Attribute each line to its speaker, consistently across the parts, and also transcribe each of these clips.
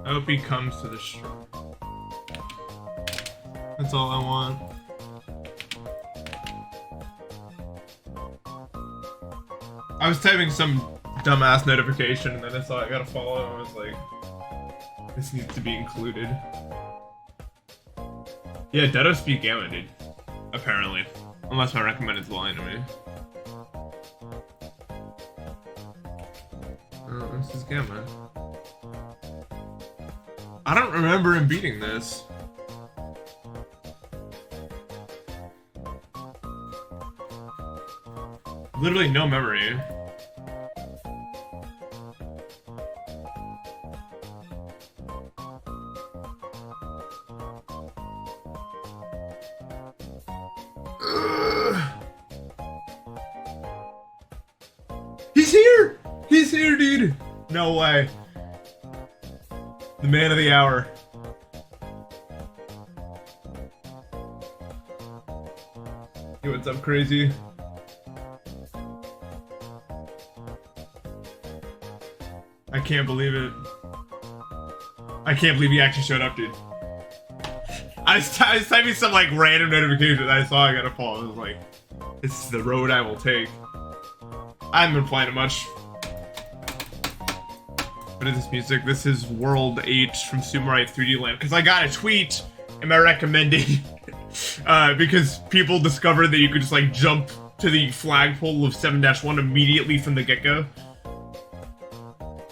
Speaker 1: I hope he comes to the show. That's all I want. I was typing some dumbass notification and then I saw I got a follow and I was like, this needs to be included. Yeah, Deado speak Gamma, dude. Apparently. Unless my recommended's lying to me. Oh, this is Gamma. I don't remember him beating this. Literally no memory. He's here! He's here, dude! No way. The man of the hour. Yo, what's up, crazy? I can't believe it. I can't believe he actually showed up, dude. I was typing some like random notification that I saw I got a call. I was like, this is the road I will take. I haven't been playing it much. What is this music? This is World H from Sumarai 3D Land. Because I got a tweet in my recommended because people discovered that you could just like jump to the flagpole of 7-1 immediately from the get-go.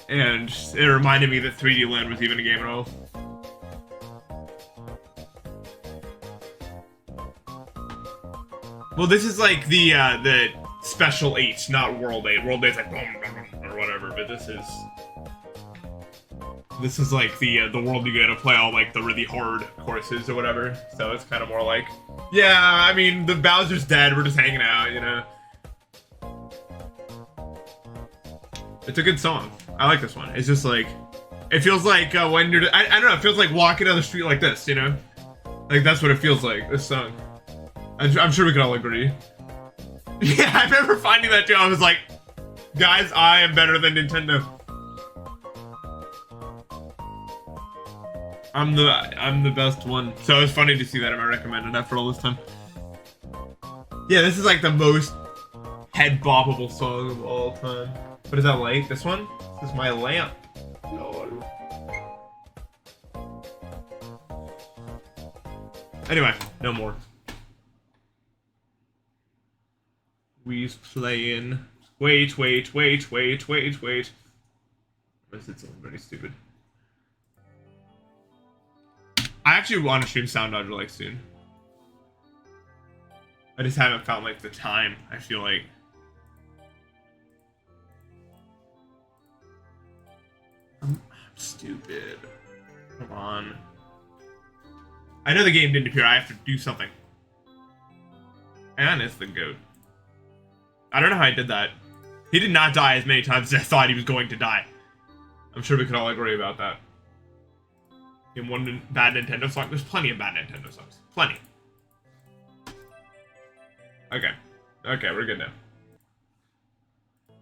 Speaker 1: And it reminded me that 3D Land was even a game at all. Well, this is like the special 8, not World 8. World 8's like or whatever, but this is like the world you get to play all like the really hard courses or whatever. So it's kind of more like, yeah, I mean the Bowser's dead. We're just hanging out, you know. It's a good song. I like this one. It's just like, it feels like when you're, I don't know, it feels like walking down the street like this, you know? Like that's what it feels like, this song. I'm sure we can all agree. Yeah, I remember finding that too. I was like, guys, I am better than Nintendo. I'm the best one. So it's funny to see that in my recommended after all this time. Yeah, this is like the most head boppable song of all time. What is that light? This one? This is my lamp. Lord. Anyway, no more. We's playing. Wait. I said something very stupid. I actually want to stream Sound Dodger like soon. I just haven't found like the time, I feel like. I'm stupid. Come on. I know the game didn't appear. I have to do something. And it's the GOAT. I don't know how I did that. He did not die as many times as I thought he was going to die. I'm sure we could all agree about that. In one bad Nintendo song, there's plenty of bad Nintendo songs. Plenty. Okay. Okay, we're good now.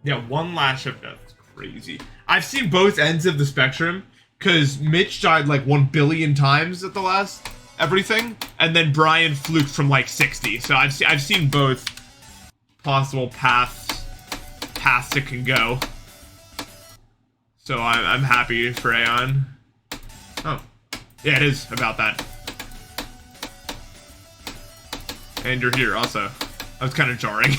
Speaker 1: Yeah, one last ship. That's crazy. I've seen both ends of the spectrum, because Mitch died like 1 billion times at the last everything, and then Brian fluked from like 60. So I've seen both possible paths it can go. So I'm happy for Aeon. Oh. Yeah, it is about that. And you're here also. That was kind of jarring.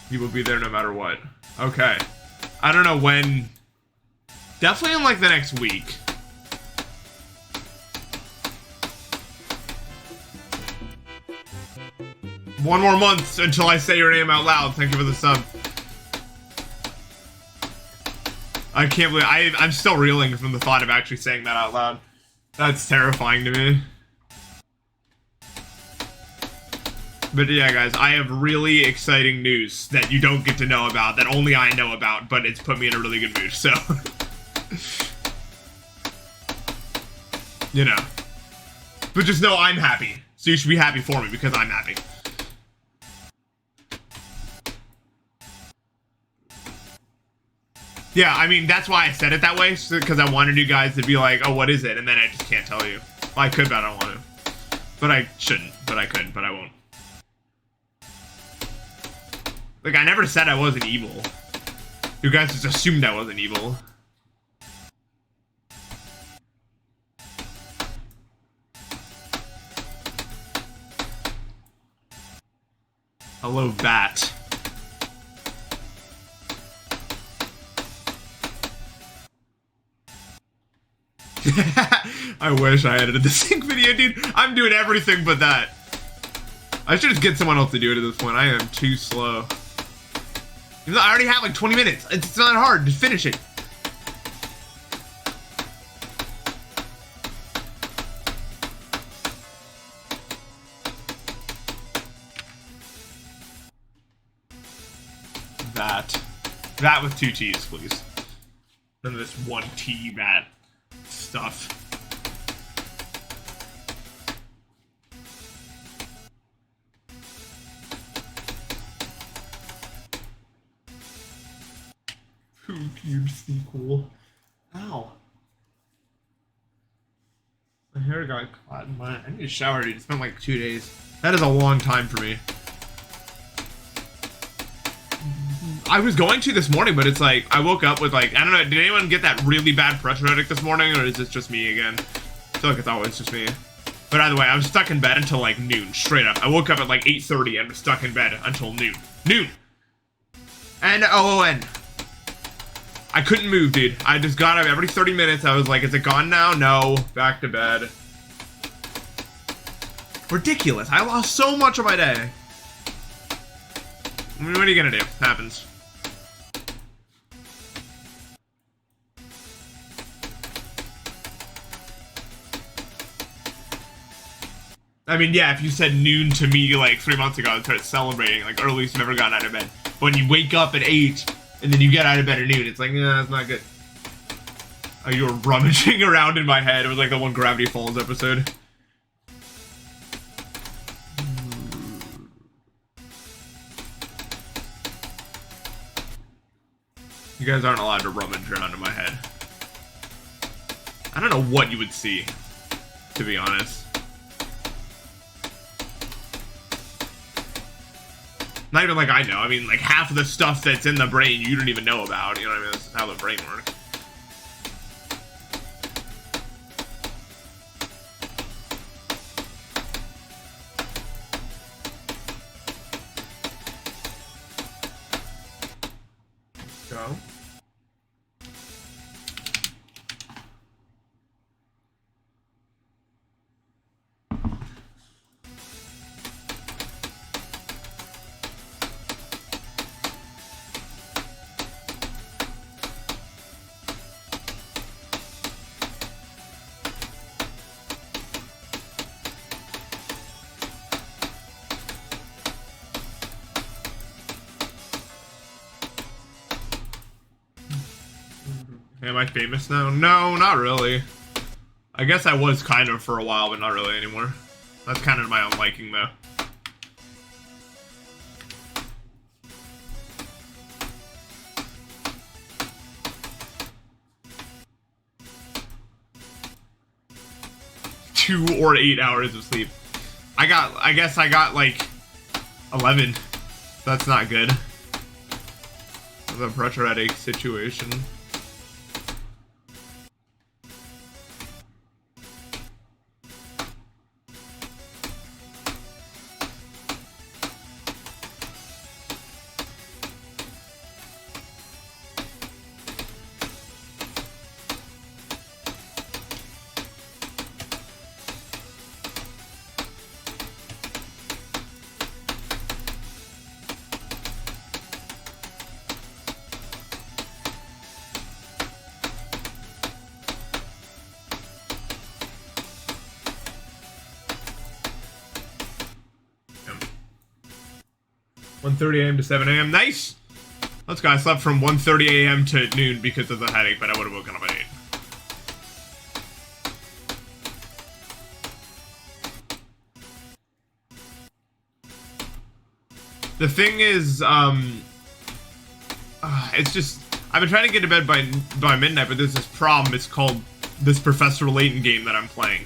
Speaker 1: He will be there no matter what. Okay. I don't know when. Definitely in like the next week. One more month until I say your name out loud. Thank you for the sub. I can't believe I'm still reeling from the thought of actually saying that out loud. That's terrifying to me. But yeah, guys, I have really exciting news that you don't get to know about, that only I know about, but it's put me in a really good mood, so. You know. But just know I'm happy. So you should be happy for me, because I'm happy. Yeah, I mean, that's why I said it that way, because I wanted you guys to be like, oh, what is it? And then I just can't tell you. Well, I could, but I don't want to. But I shouldn't. But I could, but I won't. Like, I never said I wasn't evil. You guys just assumed I wasn't evil. Hello, Bat. I wish I edited the sync video, dude. I'm doing everything but that. I should just get someone else to do it at this point. I am too slow. I already have like 20 minutes. It's not hard. Just finish it. That with 2 T's, please. None of this 1 T that stuff. Poo cube sequel. Ow. My hair got caught in my... I need to shower, dude. It's been like 2 days. That is a long time for me. I was going to this morning, but it's like, I woke up with like, I don't know, did anyone get that really bad pressure headache this morning, or is this just me again? I feel like it's always just me. But either way, I was stuck in bed until like noon, straight up. I woke up at like 8:30 and was stuck in bed until noon. Noon! N-O-O-N. I couldn't move, dude. I just got up every 30 minutes. I was like, is it gone now? No. Back to bed. Ridiculous. I lost so much of my day. I mean, what are you gonna do? Happens. I mean, yeah, if you said noon to me like 3 months ago, I'd start celebrating, like earliest I've ever gotten out of bed. But when you wake up at 8 and then you get out of bed at noon, it's like, nah, it's not good. Oh, you were rummaging around in my head. It was like the one Gravity Falls episode. You guys aren't allowed to rummage around in my head. I don't know what you would see, to be honest. Not even like I know. I mean, like half of the stuff that's in the brain you don't even know about. You know what I mean? This is how the brain works. Let's go. Am I famous now? No, not really. I guess I was kind of for a while, but not really anymore. That's kind of my own liking, though. Two or 8 hours of sleep. I guess I got like 11. That's not good. The pressure headache situation. One 1:30 a.m. to 7 a.m. Nice! Let's go. I slept from 1:30 a.m. to noon because of the headache, but I would have woken up at 8. The thing is, it's just, I've been trying to get to bed by midnight, but there's this problem. It's called this Professor Layton game that I'm playing.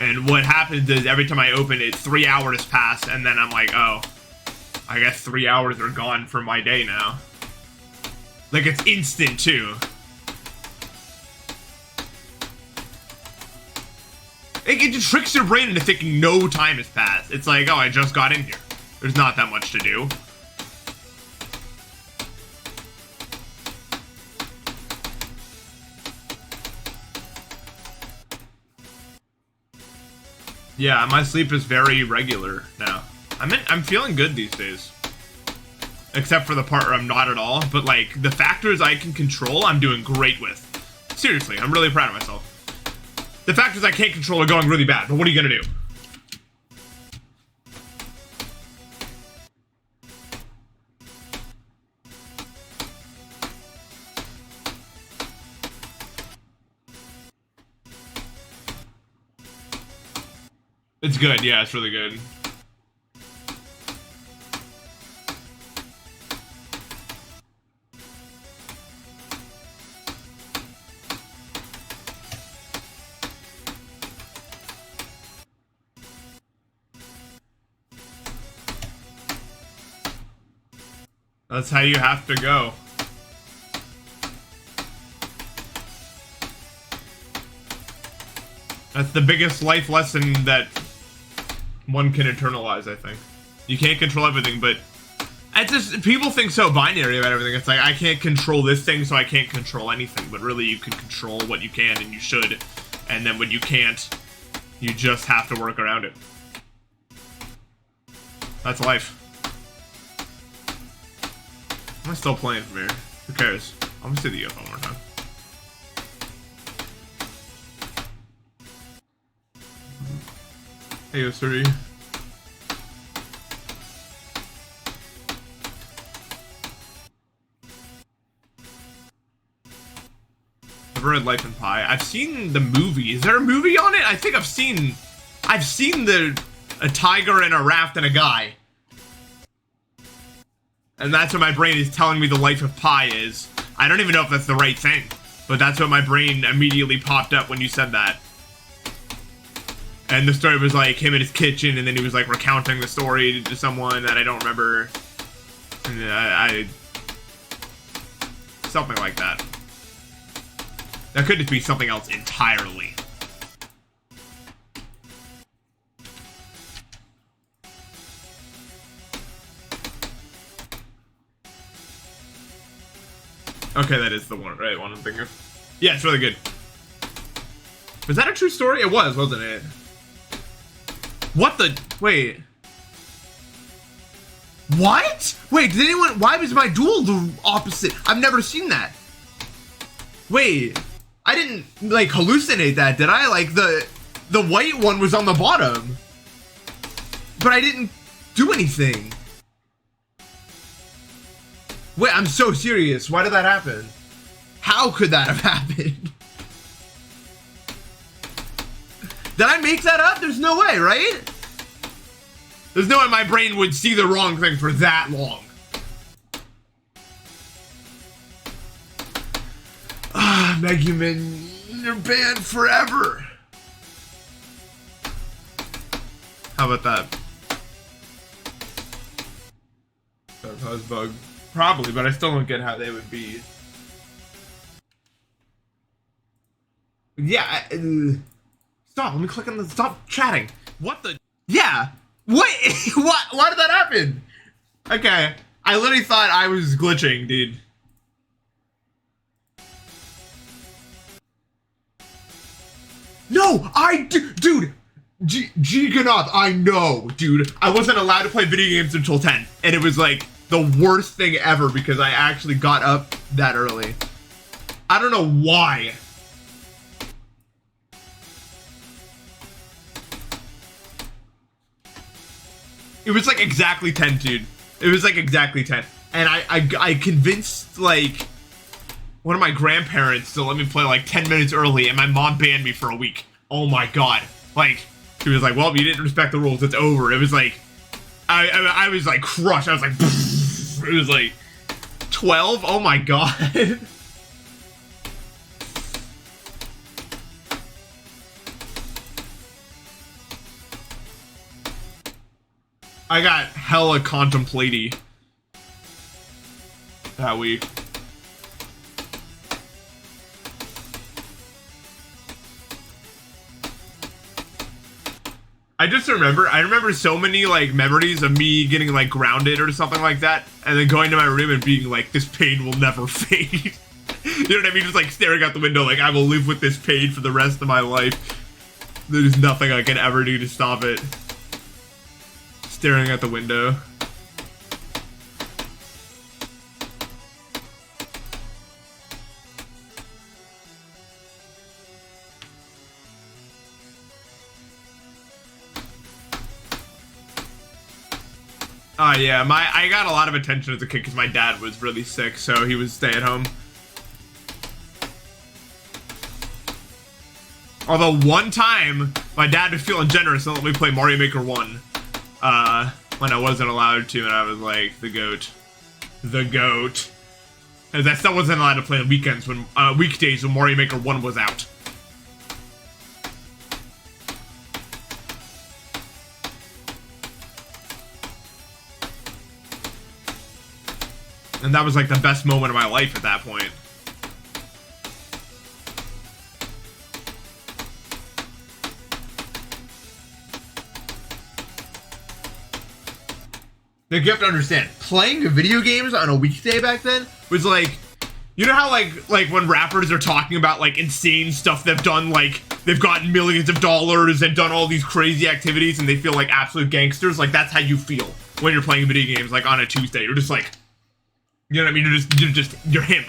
Speaker 1: And what happens is every time I open it, 3 hours pass, and then I'm like, oh, I guess 3 hours are gone from my day now. Like, it's instant, too. It just tricks your brain into thinking no time has passed. It's like, oh, I just got in here. There's not that much to do. Yeah, my sleep is very regular now. I'm feeling good these days. Except for the part where I'm not at all. But, like, the factors I can control, I'm doing great with. Seriously, I'm really proud of myself. The factors I can't control are going really bad, but what are you gonna do? It's good, yeah, it's really good. That's how you have to go. That's the biggest life lesson that one can internalize, I think. You can't control everything, but it's just, people think so binary about everything. It's like, I can't control this thing, so I can't control anything. But really, you can control what you can, and you should. And then when you can't, you just have to work around it. That's life. I'm still playing from here. Who cares? I'm gonna see the UFO one more time. Hey, Suri. I've read Life in Pi. I've seen the movie. Is there a movie on it? I think I've seen a tiger and a raft and a guy. And that's what my brain is telling me the Life of Pi is. I don't even know if that's the right thing, but that's what my brain immediately popped up when you said that. And the story was like him in his kitchen, and then he was like recounting the story to someone that I don't remember. And something like that. That could just be something else entirely. Okay, that is the one, right? One I'm thinking of. Yeah, it's really good. Was that a true story? It was, wasn't it? What the? Wait. What? Wait, did anyone? Why was my duel the opposite? I've never seen that. Wait, I didn't like hallucinate that, did I? Like the white one was on the bottom, but I didn't do anything. Wait, I'm so serious. Why did that happen? How could that have happened? Did I make that up? There's no way, right? There's no way my brain would see the wrong thing for that long. Ah, Megumin, you're banned forever. How about that? That was bug. Probably, but I still don't get how they would be. Yeah, stop, let me click on the, stop chatting. What the, yeah, wait, what, why did that happen? Okay, I literally thought I was glitching, dude. No, dude, Giganoth, I know, dude. I wasn't allowed to play video games until 10, and it was like the worst thing ever because I actually got up that early. I don't know why. It was like exactly 10, dude. It was like exactly 10. And I convinced like one of my grandparents to let me play like 10 minutes early, and my mom banned me for a week. Oh my god. Like, she was like, well, you didn't respect the rules, it's over. It was like, I was like crushed. I was like, it was like, 12? Oh my god. I got hella contemplaty that week. I remember so many like memories of me getting like grounded or something like that, and then going to my room and being like, this pain will never fade. You know what I mean? Just like staring out the window like, I will live with this pain for the rest of my life. There's nothing I can ever do to stop it. Staring at the window. Yeah, I got a lot of attention as a kid because my dad was really sick, so he was stay at home. Although one time, my dad was feeling generous and let me play Mario Maker 1 when I wasn't allowed to, and I was like, the goat. The goat. Because I still wasn't allowed to play on weekends when weekdays when Mario Maker 1 was out. And that was like the best moment of my life at that point. You have to understand, playing video games on a weekday back then was like, you know how like when rappers are talking about like insane stuff they've done, like they've gotten millions of dollars and done all these crazy activities and they feel like absolute gangsters, like that's how you feel when you're playing video games like on a Tuesday. You're just like, you know what I mean? You're him.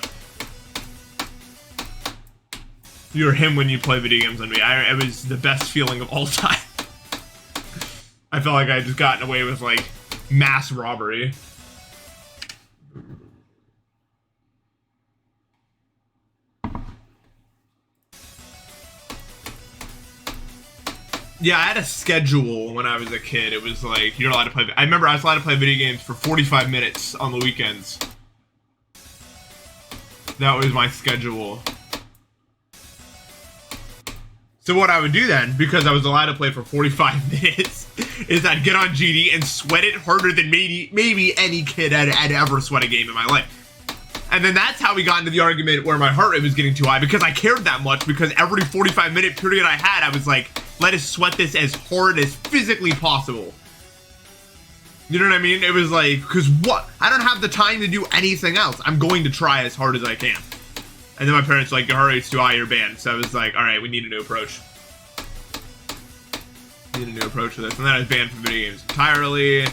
Speaker 1: You're him when you play video games on me. It was the best feeling of all time. I felt like I had just gotten away with like mass robbery. Yeah, I had a schedule when I was a kid. It was like, you're allowed to play. I remember I was allowed to play video games for 45 minutes on the weekends. That was my schedule. So what I would do then, because I was allowed to play for 45 minutes, is I'd get on GD and sweat it harder than maybe any kid had ever sweat a game in my life. And then that's how we got into the argument where my heart rate was getting too high, because I cared that much, because every 45-minute period I had, I was like, let us sweat this as hard as physically possible. You know what I mean? It was like, because what? I don't have the time to do anything else. I'm going to try as hard as I can. And then my parents were like, your heart rate's too high, you're banned. So I was like, alright, we need a new approach. We need a new approach to this. And then I was banned from video games entirely.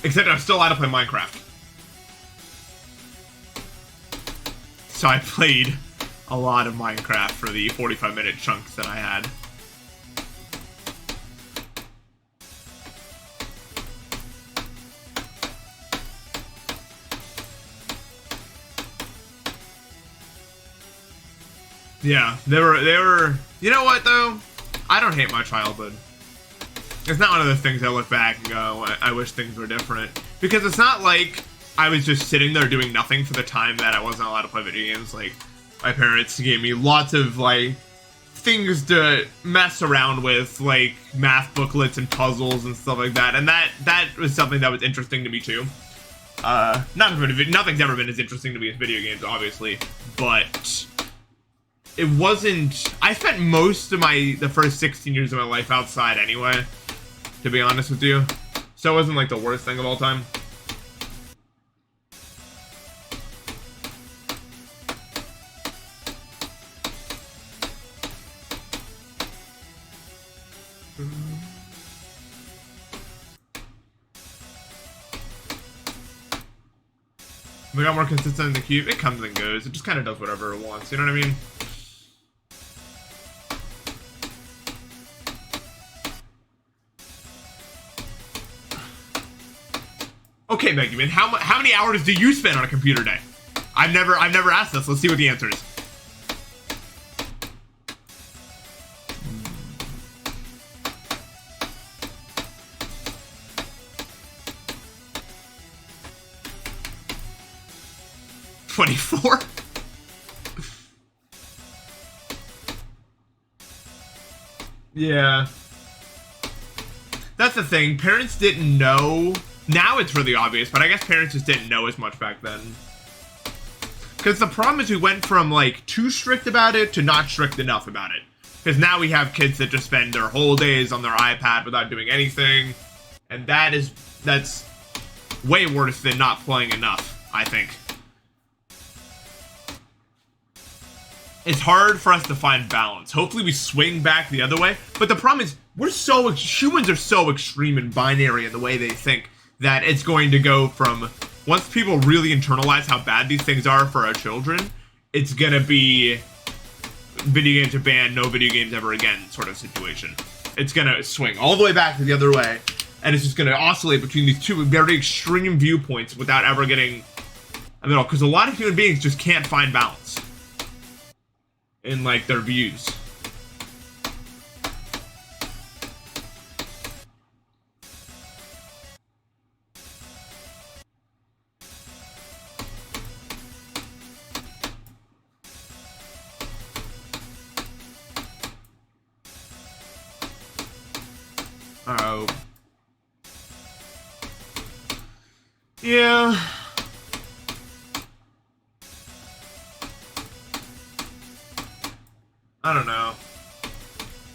Speaker 1: Except I'm still allowed to play Minecraft. So I played a lot of Minecraft for the 45-minute chunks that I had. Yeah, they were, you know what though? I don't hate my childhood. It's not one of those things I look back and go, I wish things were different. Because it's not like I was just sitting there doing nothing for the time that I wasn't allowed to play video games. Like, my parents gave me lots of, like, things to mess around with, like math booklets and puzzles and stuff like that. And that was something that was interesting to me too. Nothing's ever been as interesting to me as video games, obviously. But it wasn't. I spent most of the first 16 years of my life outside anyway, to be honest with you. So it wasn't like the worst thing of all time. We got more consistent in the cube. It comes and goes. It just kind of does whatever it wants. You know what I mean? Okay, Megumin, how many hours do you spend on a computer day? I've never asked this. Let's see what the answer is. 24. Yeah. That's the thing. Parents didn't know. Now it's really obvious, but I guess parents just didn't know as much back then. Because the problem is we went from, like, too strict about it to not strict enough about it. Because now we have kids that just spend their whole days on their iPad without doing anything. And that's way worse than not playing enough, I think. It's hard for us to find balance. Hopefully we swing back the other way. But the problem is, humans are so extreme and binary in the way they think that it's going to go from, once people really internalize how bad these things are for our children, it's gonna be video games are banned, no video games ever again sort of situation. It's gonna swing all the way back to the other way, and it's just gonna oscillate between these two very extreme viewpoints without ever getting a middle, because a lot of human beings just can't find balance in, like, their views. Uh-oh. Yeah. I don't know.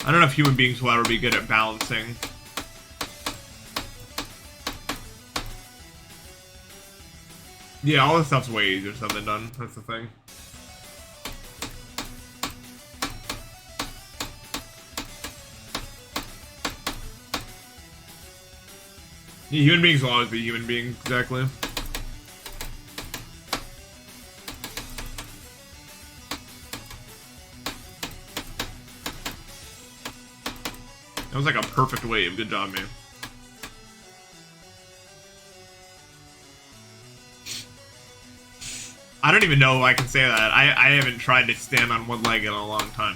Speaker 1: I don't know if human beings will ever be good at balancing. Yeah, all this stuff's way easier said than done. That's the thing. Yeah, human beings will always be human beings, exactly. That was like a perfect wave. Good job, man. I don't even know if I can say that. I haven't tried to stand on one leg in a long time.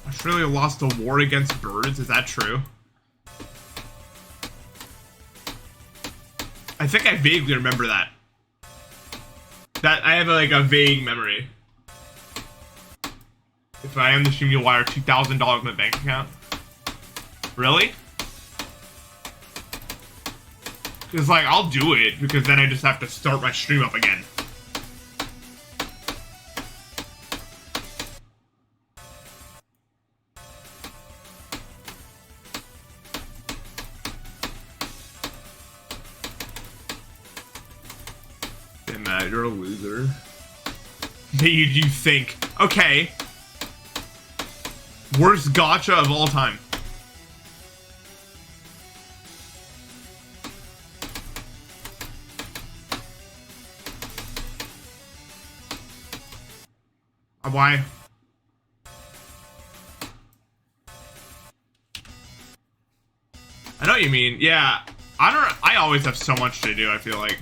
Speaker 1: Australia lost a war against birds, is that true? I think I vaguely remember that. I have like a vague memory. If I am the stream, you'll wire $2,000 in my bank account. Really? Because like, I'll do it, because then I just have to start my stream up again. You're a loser. You think. Okay. Worst gacha of all time. Why? I know what you mean. Yeah. I always have so much to do, I feel like.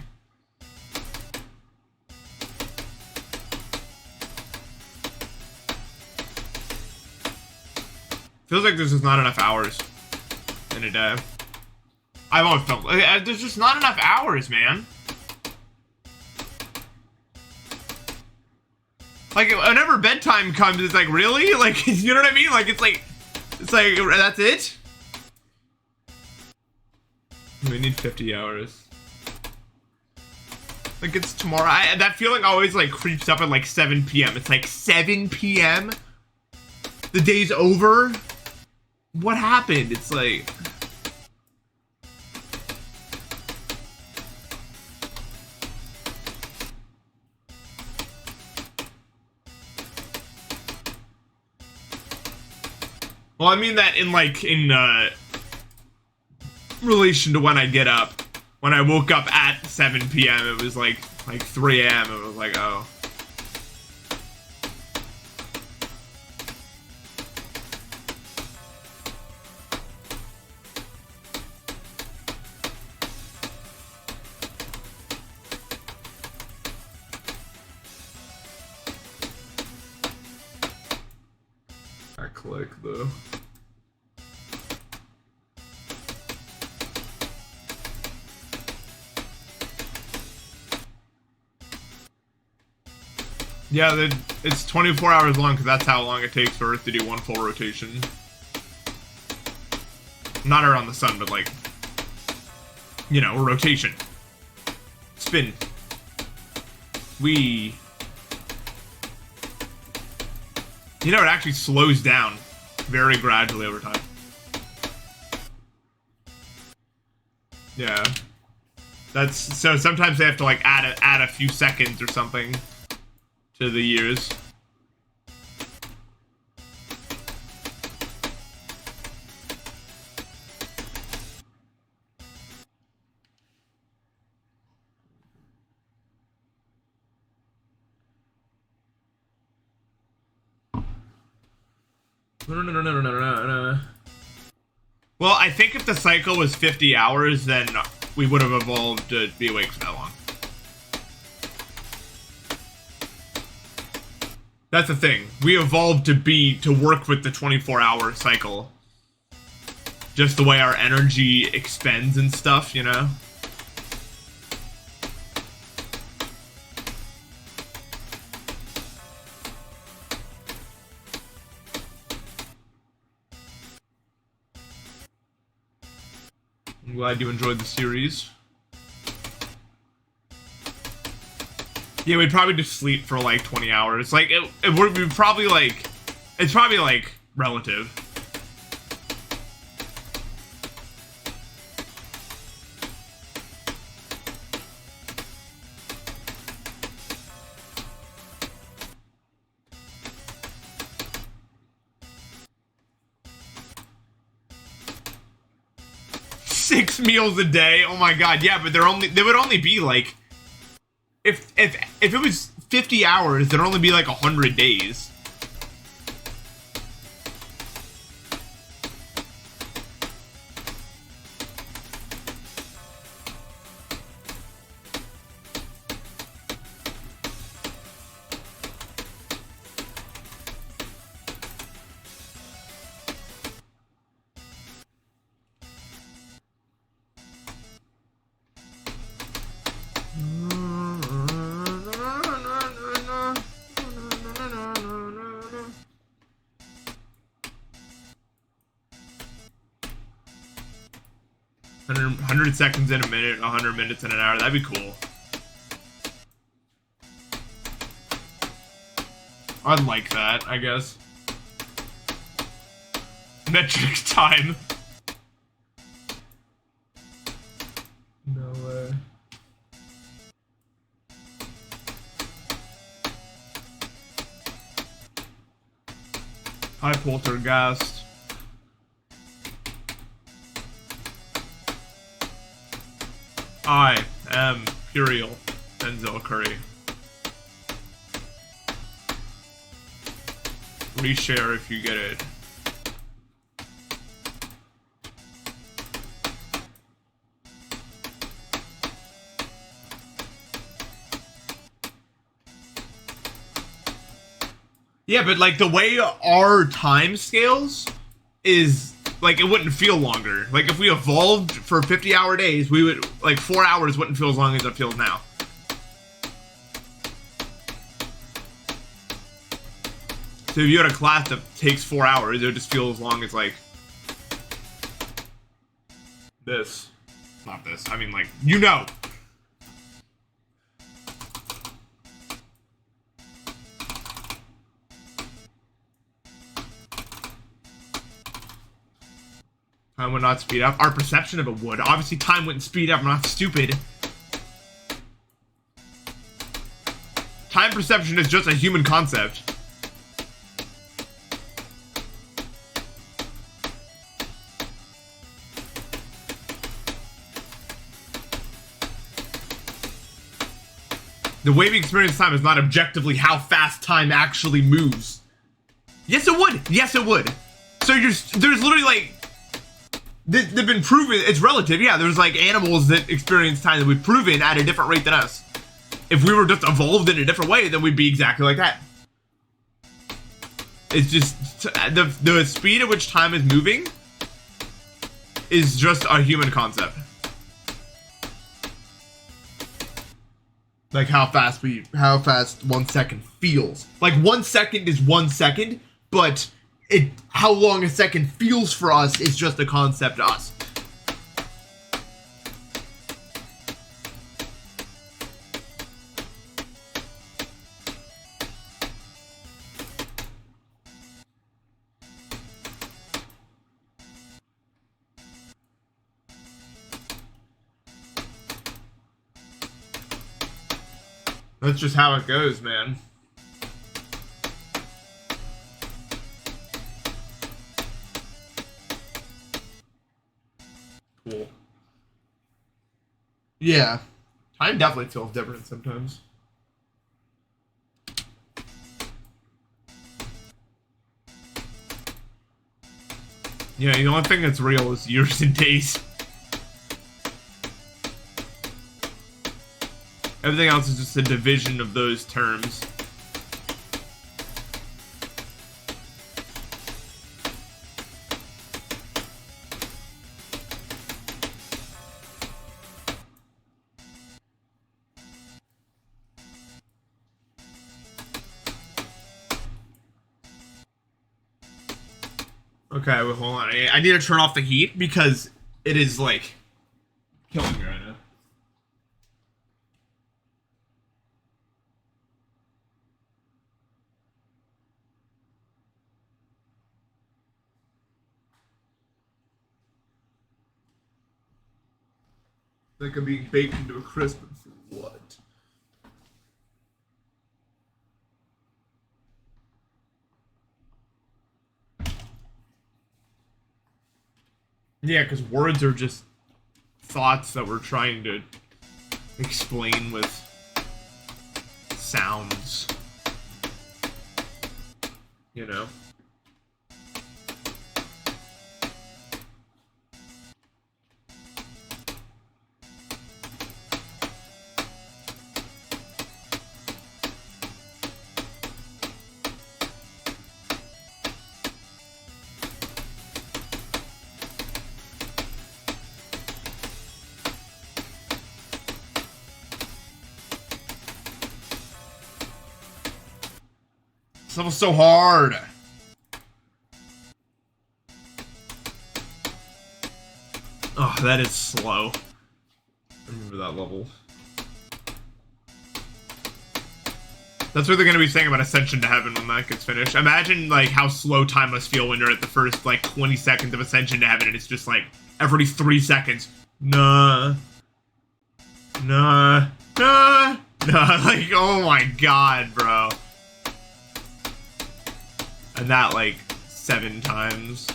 Speaker 1: Feels like there's just not enough hours in a day. I've always felt there's just not enough hours, man. Like, whenever bedtime comes, it's like, really? Like, you know what I mean? Like, it's like, that's it? We need 50 hours. Like, it's tomorrow. That feeling always, like, creeps up at, like, 7 p.m. It's like, 7 p.m.? The day's over? What happened? It's like... Well, I mean that in like in relation to when I get up. When I woke up at 7 p.m., it was like 3 a.m. It was like, oh. I click though. Yeah, it's 24 hours long because that's how long it takes for Earth to do one full rotation. Not around the sun, but like, you know, rotation. Spin. You know, it actually slows down very gradually over time. Yeah. That's, so sometimes they have to like add a few seconds or something to the years. No. Well, I think if the cycle was 50 hours, then we would have evolved to be awake for that long. That's the thing. We evolved to work with the 24-hour cycle. Just the way our energy expends and stuff, you know? I'm glad you enjoyed the series. Yeah, we'd probably just sleep for like 20 hours. Like, we'd probably like, it's probably like relative. Six meals a day. Oh my god. Yeah, but they would only be like, if it was 50 hours, there'd only be like 100 days. Hundred seconds in a minute, 100 minutes in an hour. That'd be cool. I'd like that, I guess. Metric time. No way. Hi, Poltergeist. I am Puriel Denzel Curry. Reshare if you get it. Yeah, but like the way our time scales is like it wouldn't feel longer. Like if we evolved for 50-hour days, we would like 4 hours wouldn't feel as long as it feels now. So if you had a class that takes 4 hours, it would just feel as long as like this. Not this. I mean like, you know. Time would not speed up. Our perception of it would. Obviously, time wouldn't speed up. I'm not stupid. Time perception is just a human concept. The way we experience time is not objectively how fast time actually moves. Yes, it would. Yes, it would. So there's literally like, they've been proven, it's relative. Yeah, there's like animals that experience time that we've proven at a different rate than us. If we were just evolved in a different way, then we'd be exactly like that. It's just, the speed at which time is moving is just a human concept. Like how fast 1 second feels. Like 1 second is 1 second, but how long a second feels for us is just a concept to us. That's just how it goes, man. Cool. Yeah. Time definitely feels different sometimes. Yeah, the only thing that's real is years and days. Everything else is just a division of those terms. Okay, well, hold on. I need to turn off the heat because it is like killing me right now. That could be baked into a crisp for what? Yeah, because words are just thoughts that we're trying to explain with sounds. You know? This level's so hard. Oh, that is slow. I remember that level. That's what they're gonna be saying about Ascension to Heaven when that gets finished. Imagine like how slow time must feel when you're at the first like 20 seconds of Ascension to Heaven and it's just like every 3 seconds. Nah. Nah. Nah. Nah. Like, oh my god, bro. And that like 7 times.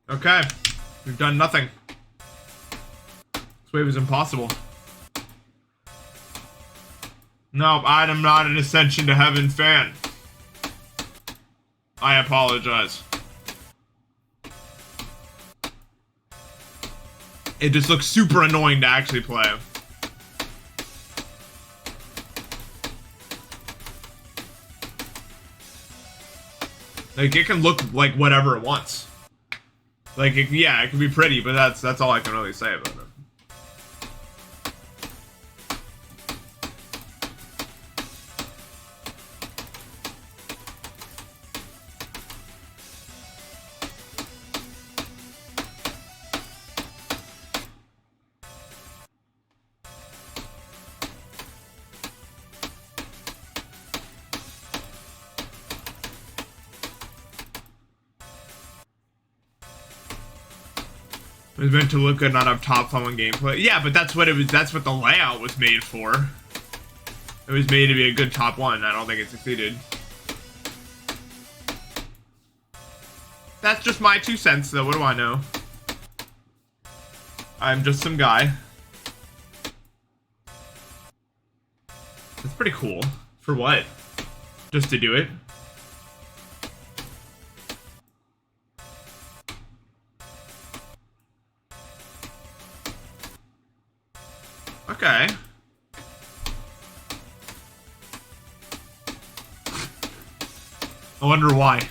Speaker 1: Okay, we've done nothing. This wave is impossible. No, I am not an Ascension to Heaven fan. I apologize. It just looks super annoying to actually play. Like, it can look like whatever it wants. Like, yeah, it can be pretty, but that's all I can really say about it. It was meant to look good, not have top phone gameplay. Yeah, but that's what it was. That's what the layout was made for. It It was made to be a good top 1. I don't think it succeeded. That's just my 2 cents, though. What do I know? I'm just some guy. That's pretty cool. For what? Just to do it? Okay. I wonder why.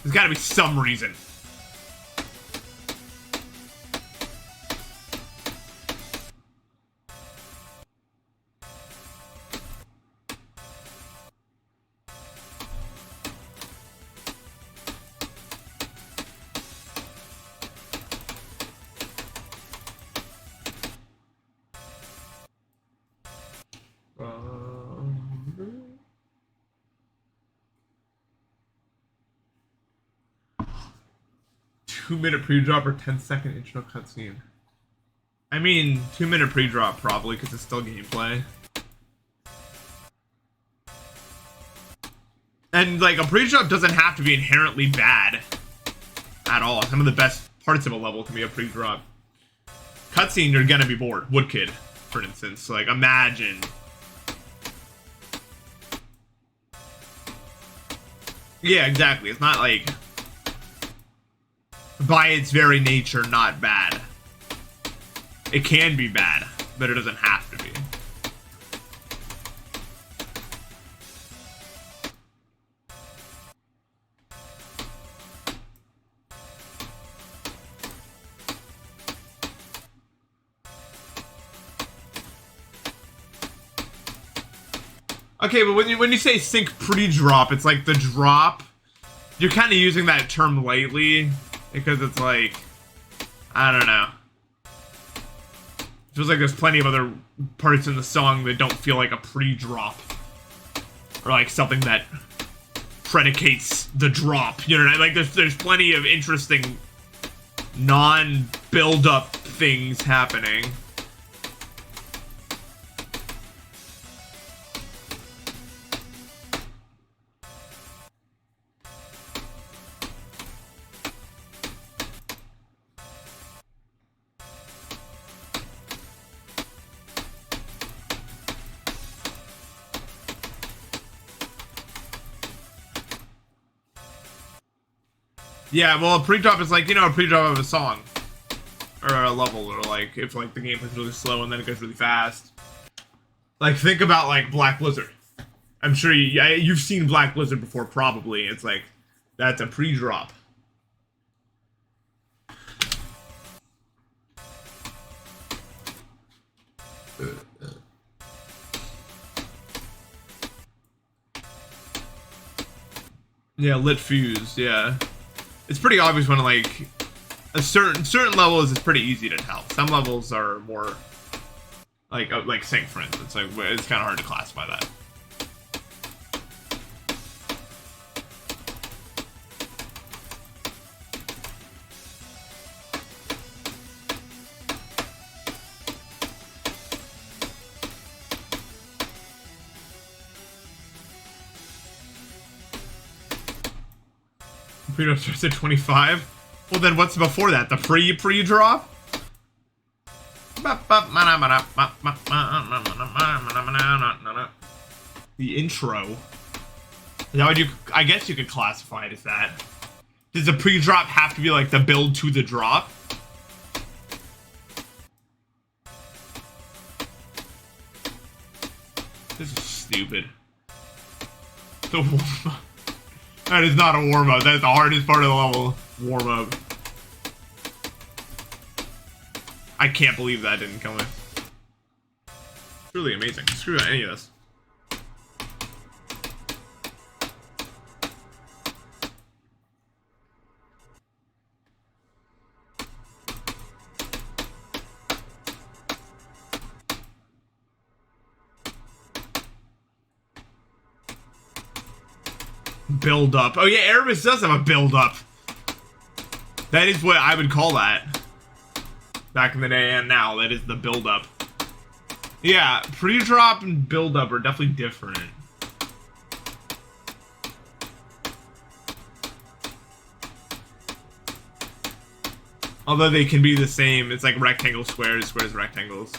Speaker 1: There's gotta be some reason. Two-minute pre-drop or 10-second intro cutscene. I mean, 2-minute pre-drop probably, because it's still gameplay. And like a pre-drop doesn't have to be inherently bad at all. Some of the best parts of a level can be a pre-drop. Cutscene, you're gonna be bored. Woodkid, for instance. Like, imagine. Yeah, exactly. It's not like, by its very nature, not bad. It can be bad, but it doesn't have to be. Okay, but when you say sync pre-drop, it's like the drop. You're kind of using that term lightly because it's like, I don't know. It feels like there's plenty of other parts in the song that don't feel like a pre-drop or like something that predicates the drop. You know what I mean? Like there's plenty of interesting non-build-up things happening. Yeah, well, a pre-drop is like, you know, a pre-drop of a song. Or a level, or like, if like the game is really slow and then it goes really fast. Like, think about like Black Blizzard. I'm sure you've seen Black Blizzard before, probably. It's like, that's a pre-drop. Yeah, lit fuse, yeah. It's pretty obvious when like a certain levels it's pretty easy to tell. Some levels are more like sync, for instance. Like it's kind of hard to classify that. Pre-drop starts at 25. Well, then what's before that? The pre-drop? The intro. Now I guess you could classify it as that. Does the pre-drop have to be like the build to the drop? This is stupid. That is not a warm-up. That's the hardest part of the level. Warm-up. I can't believe that didn't kill me. It's really amazing. Screw any of this. Build up. Oh yeah, Erebus does have a build up. That is what I would call that. Back in the day and now, that is the build up. Yeah, pre-drop and build-up are definitely different. Although they can be the same. It's like rectangle squares, squares rectangles.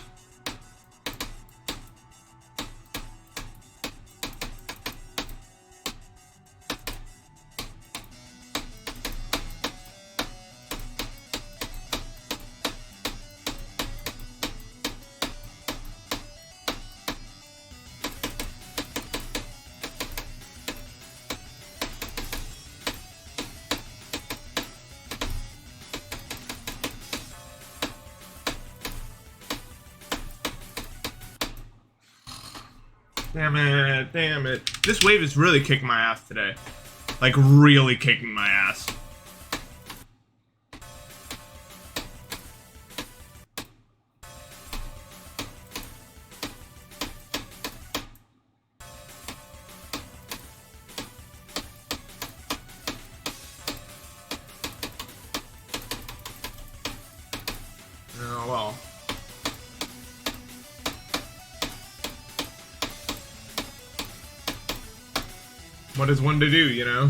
Speaker 1: Damn it, damn it. This wave is really kicking my ass today. Like, really kicking my ass. Oh, well. What is one to do, you know?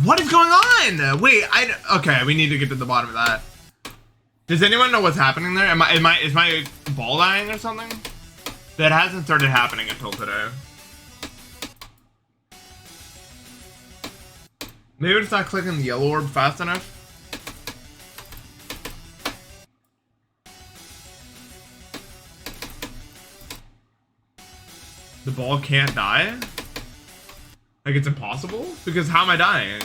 Speaker 1: What is going on? Wait, okay, we need to get to the bottom of that. Does anyone know what's happening there? Is my ball dying or something? That hasn't started happening until today. Maybe it's not clicking the yellow orb fast enough. The ball can't die? Like, it's impossible? Because how am I dying?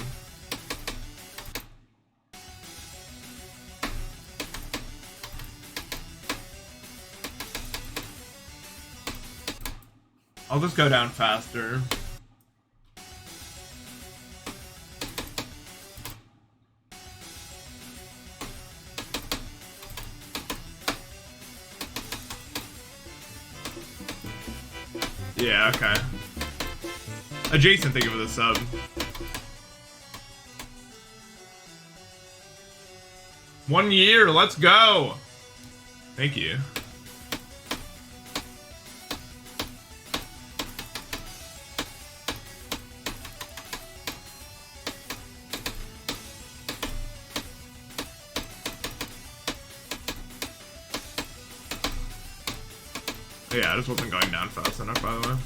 Speaker 1: I'll just go down faster. Yeah, okay. Adjacent, thank you for the sub. One year, let's go! Thank you. Yeah, I just wasn't going down fast enough, by the way.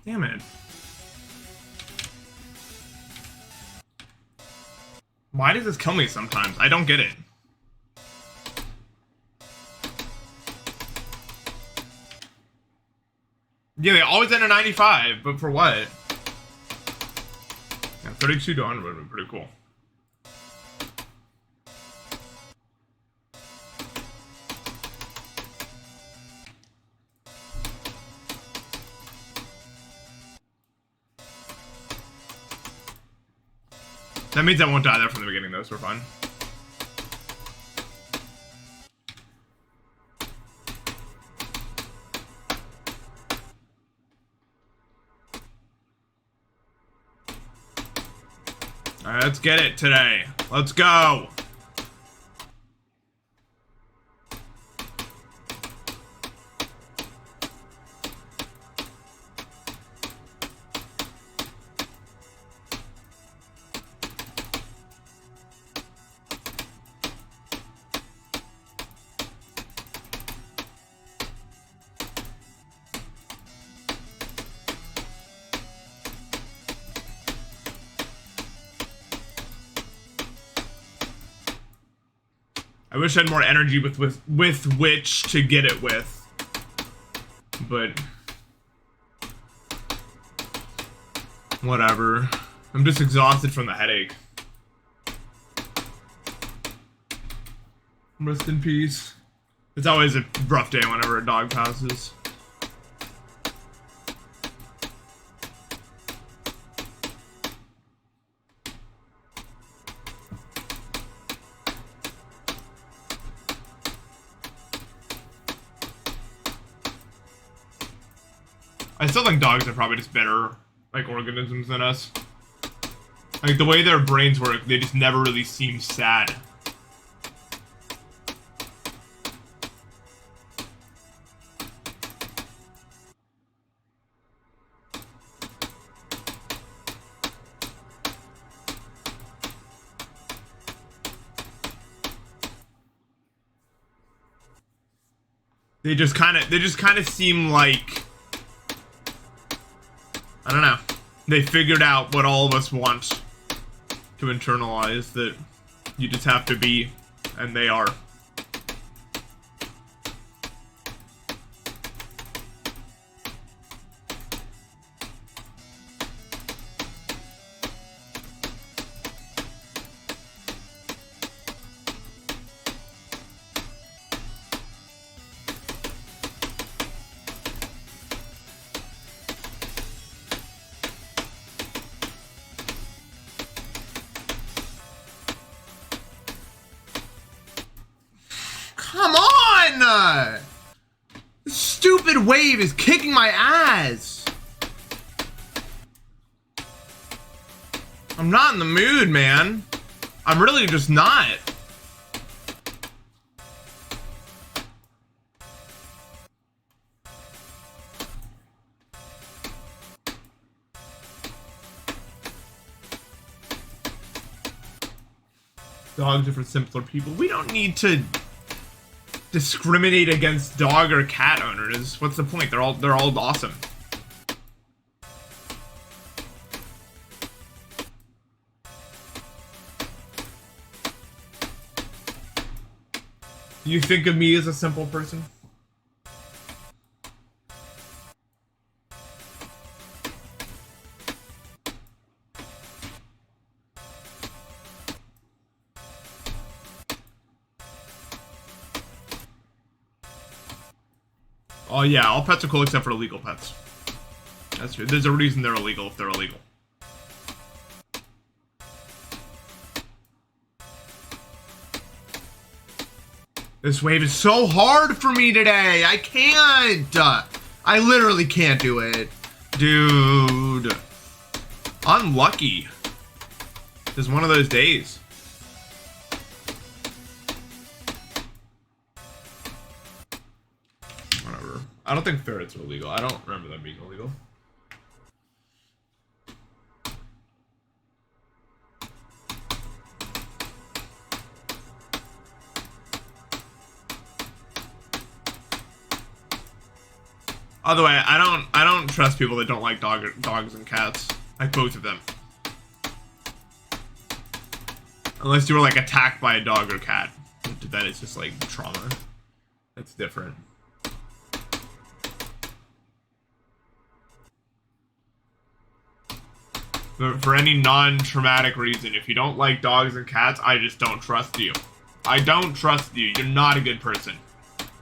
Speaker 1: Damn it. Why does this kill me sometimes? I don't get it. Yeah, they always end at 95, but for what? Yeah, 32 to 100 would be pretty cool. That means I won't die there from the beginning, though, so we're fine. Alright, let's get it today. Let's go! I wish I had more energy with which to get it with. But whatever. I'm just exhausted from the headache. Rest in peace. It's always a rough day whenever a dog passes. still think dogs are probably just better, like, organisms than us. Like, the way their brains work, they just never really seem sad. They just kind of seem like, I don't know. They figured out what all of us want to internalize, that you just have to be, and they are.
Speaker 2: Come on! This stupid wave is kicking my ass. I'm not in the mood, man. I'm really just not.
Speaker 1: Dogs are for simpler people. We don't need to discriminate against dog or cat owners. What's the point? They're all awesome. Do you think of me as a simple person? Oh yeah, all pets are cool except for illegal pets. That's true. There's a reason they're illegal if they're illegal.
Speaker 2: This wave is so hard for me today. I can't. I literally can't do it. Dude.
Speaker 1: Unlucky. It's one of those days. Whatever. I don't think ferrets are illegal. I don't remember them being illegal. By the way, I don't trust people that don't like dogs and cats. Like both of them. Unless you were like attacked by a dog or cat. That is just like trauma. That's different. But for any non-traumatic reason, if you don't like dogs and cats, I just don't trust you. I don't trust you. You're not a good person.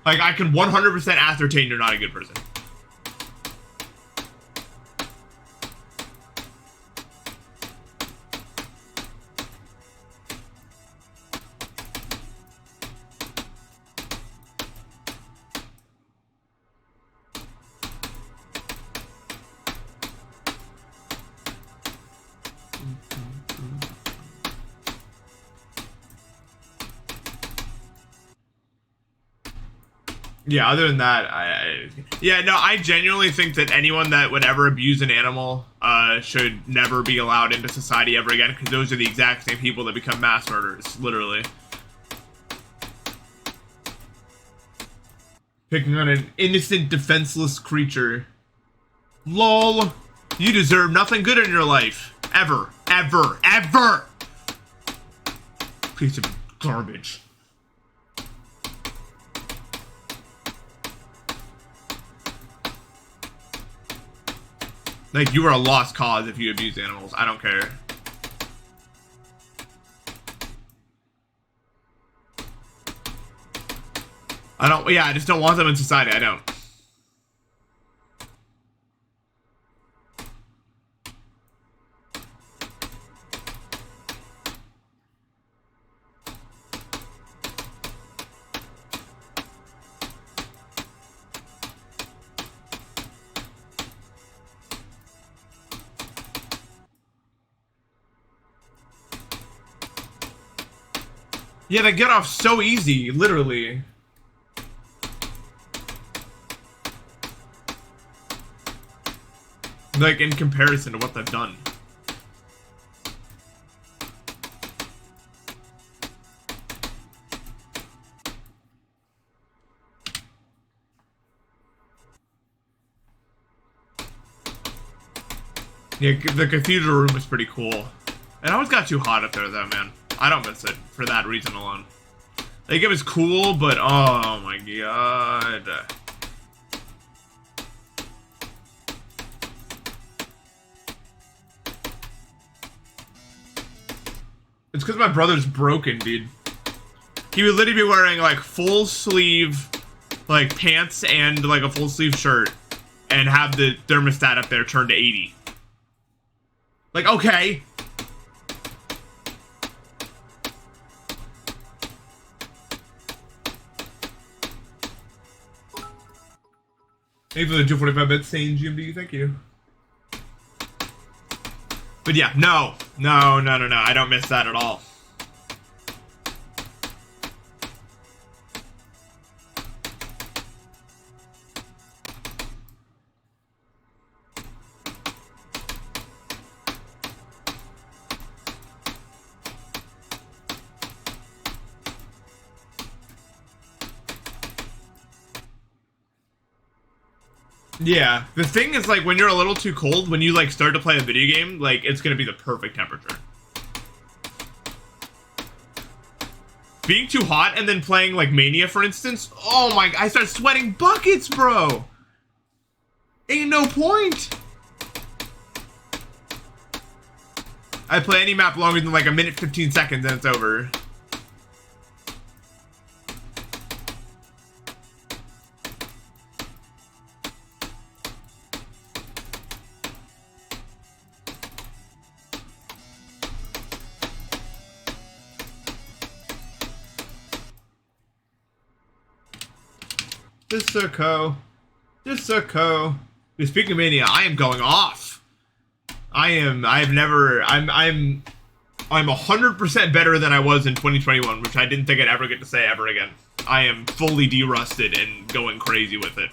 Speaker 1: Like, I can 100% ascertain you're not a good person. Yeah, other than that, I genuinely think that anyone that would ever abuse an animal should never be allowed into society ever again, because those are the exact same people that become mass murderers, literally. Picking on an innocent, defenseless creature. LOL. You deserve nothing good in your life. Ever. Ever. Ever! Piece of garbage. Like, you are a lost cause if you abuse animals. I don't care. I just don't want them in society. I don't. Yeah, they get off so easy, literally. Like, in comparison to what they've done. Yeah, the cathedral room is pretty cool. It always got too hot up there, though, man. I don't miss it for that reason alone. Like, it was cool, but oh my god. It's because my brother's broken, dude. He would literally be wearing, like, full sleeve, like, pants and, like, a full sleeve shirt and have the thermostat up there turned to 80. Like, okay. Thank you for the 245 bits saying GMD, thank you. But yeah, no, I don't miss that at all. Yeah, the thing is, like, when you're a little too cold, when you, like, start to play a video game, like, it's gonna be the perfect temperature. Being too hot and then playing, like, Mania, for instance, oh my, I start sweating buckets, bro! Ain't no point! I play any map longer than, like, a minute 15 seconds and it's over. Disco. Speaking of Mania, I am going off. I'm 100% better than I was in 2021, which I didn't think I'd ever get to say ever again. I am fully de-rusted and going crazy with it.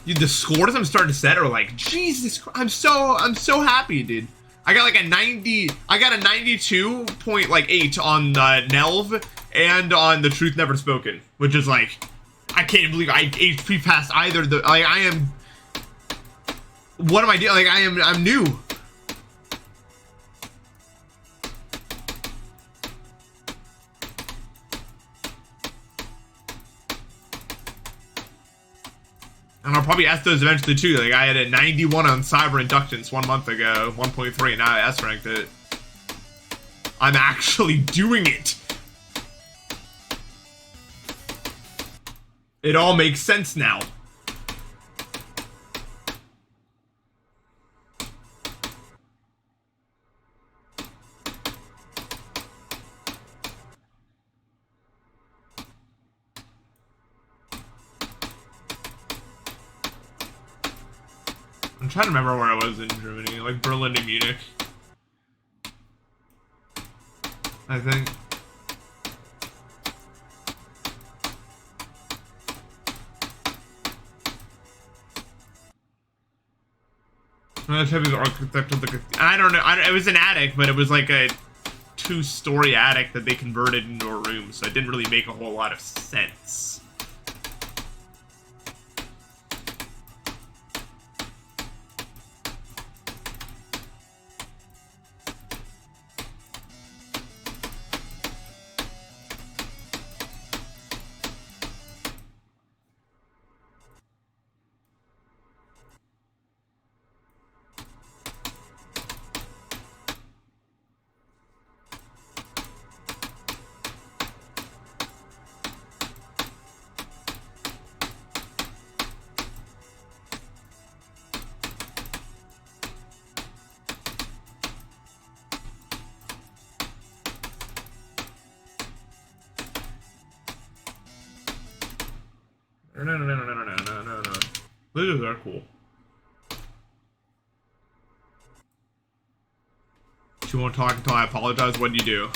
Speaker 1: Dude, the scores I'm starting to set are like, Jesus Christ, I'm so happy, dude. I got like a 92.8 on Nelv and on The Truth Never Spoken, which is like, I can't believe I HP passed either. Like, I am, what am I doing? Like, I'm new. And I'll probably S those eventually too. Like, I had a 91 on Cyber Inductance 1 month ago, 1.3, and now I S ranked it. I'm actually doing it. It all makes sense now. I'm trying to remember where I was in Germany, like Berlin to Munich, I think. I don't know. It was an attic, but it was like a 2-story attic that they converted into a room, so it didn't really make a whole lot of sense. No. Lizards are cool. You won't talk until I apologize. What do you do?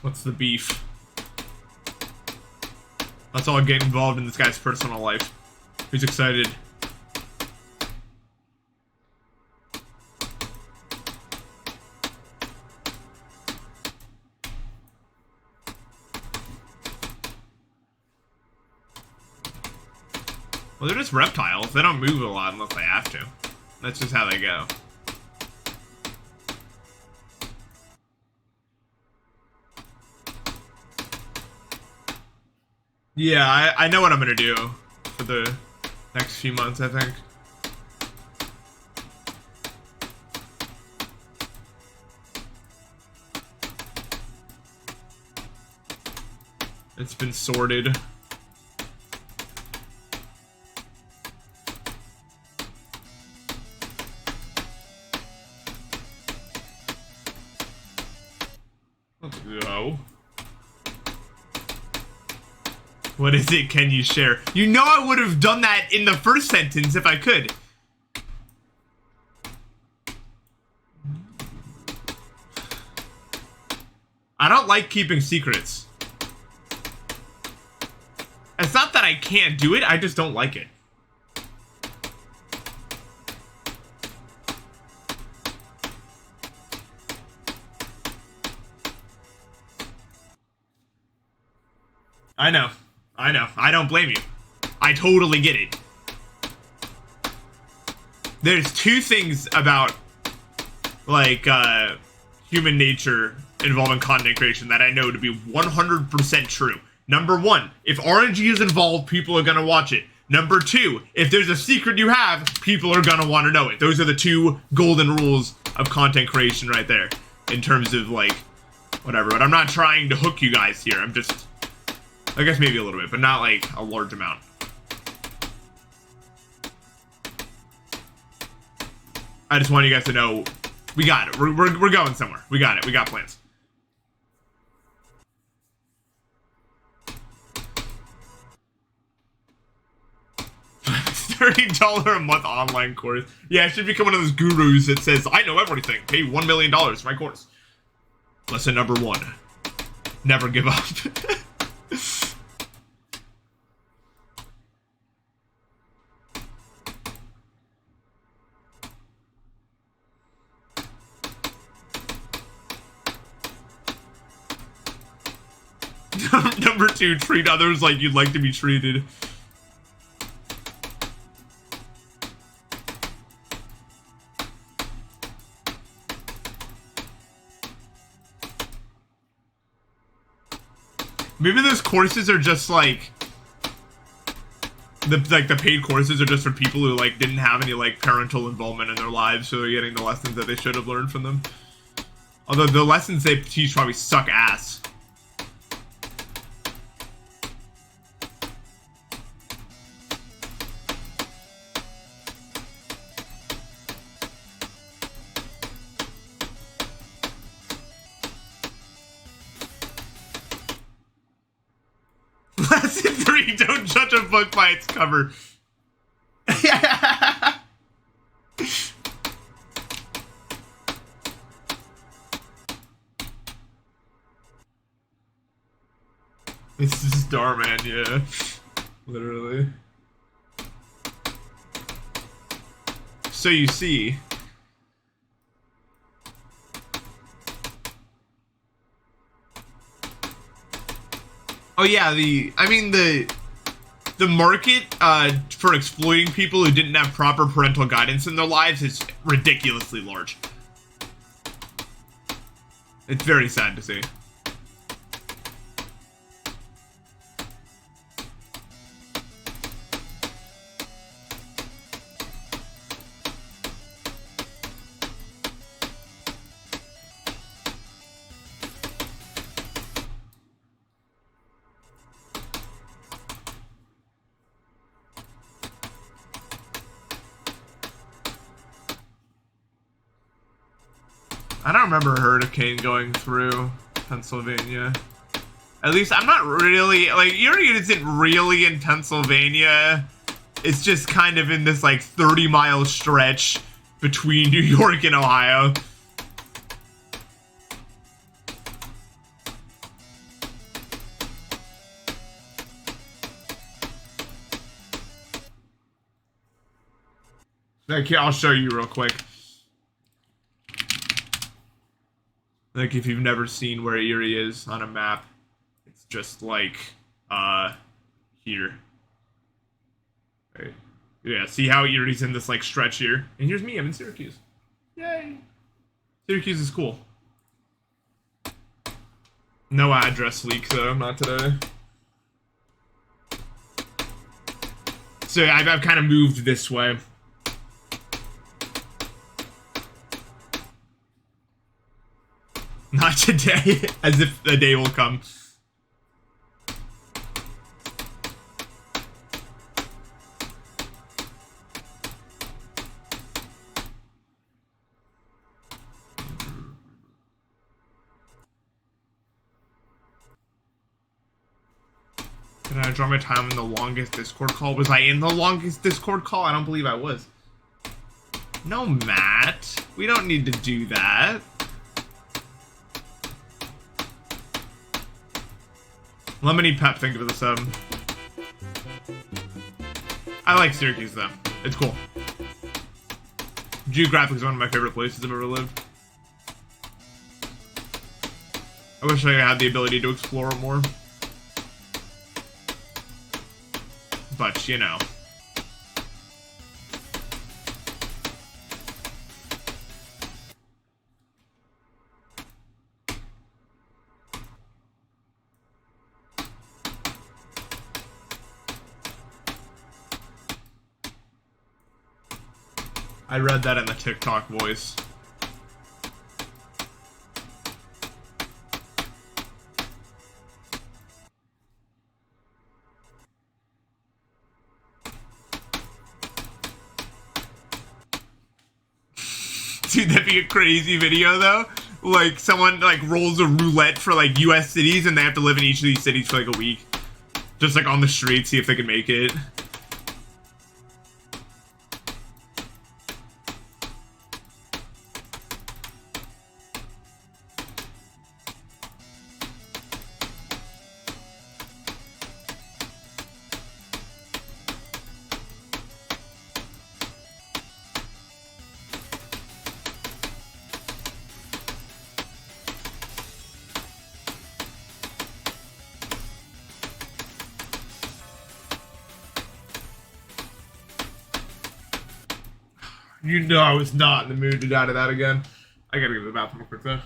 Speaker 1: What's the beef? Let's all get involved in this guy's personal life. Who's excited? Well, they're just reptiles. They don't move a lot unless they have to. That's just how they go. Yeah, I know what I'm gonna do for the next few months, I think. It's been sorted. Let's go. What is it? Can you share? You know I would have done that in the first sentence if I could. I don't like keeping secrets. It's not that I can't do it, I just don't like it. I know. I don't blame you. I totally get it. There's two things about, like, human nature involving content creation that I know to be 100% true. Number one, if RNG is involved, people are gonna watch it. Number two, if there's a secret you have, people are gonna want to know it. Those are the two golden rules of content creation right there. In terms of, like, whatever. But I'm not trying to hook you guys here. I'm just... I guess maybe a little bit, but not like a large amount. I just want you guys to know, we got it. We're going somewhere. We got it. We got plans. $30 a month online course. Yeah, it should become one of those gurus that says, I know everything. Pay $1 million for my course. Lesson number 1. Never give up. Number 2, treat others like you'd like to be treated. Maybe those courses are just like the paid courses are just for people who like didn't have any like parental involvement in their lives, so they're getting the lessons that they should have learned from them. Although the lessons they teach probably suck ass. Lesson 3, don't judge a book by its cover. This is Starman, yeah. Literally. So you see... Oh yeah, the market for exploiting people who didn't have proper parental guidance in their lives is ridiculously large. It's very sad to see. I don't remember a hurricane going through Pennsylvania At least I'm not really, like, Erie isn't really in Pennsylvania. It's just kind of in this, like, 30-mile stretch between New York and Ohio. Okay, I'll show you real quick. Like, if you've never seen where Erie is on a map, it's just like, here. Right. Yeah, see how Erie's in this, like, stretch here? And here's me, I'm in Syracuse. Yay! Syracuse is cool. No address leak, though, not today. So I've kind of moved this way. Not today, as if a day will come. Did I draw my time in the longest Discord call? Was I in the longest Discord call? I don't believe I was. No, Matt. We don't need to do that. Lemony Pep, thank you for the sub. I like Syracuse, though. It's cool. Geographically is one of my favorite places I've ever lived. I wish I had the ability to explore more. But, you know. I read that in the TikTok voice. Dude, that'd be a crazy video, though. Like, someone, like, rolls a roulette for, like, US cities, and they have to live in each of these cities for, like, a week. Just, like, on the street, see if they can make it. You know I was not in the mood to die to that again. I gotta go to the bathroom real quick, though.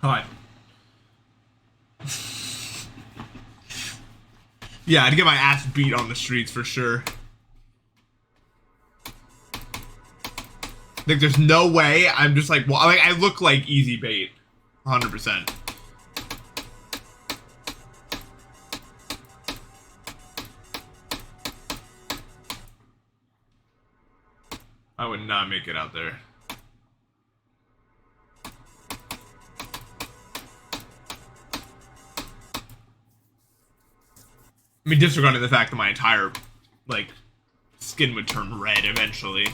Speaker 1: Hi. Yeah, I'd get my ass beat on the streets for sure. Like, there's no way I'm just like, well, like, I look like easy bait. 100%. I would not make it out there. I mean, disregarding the fact that my entire, like, skin would turn red eventually.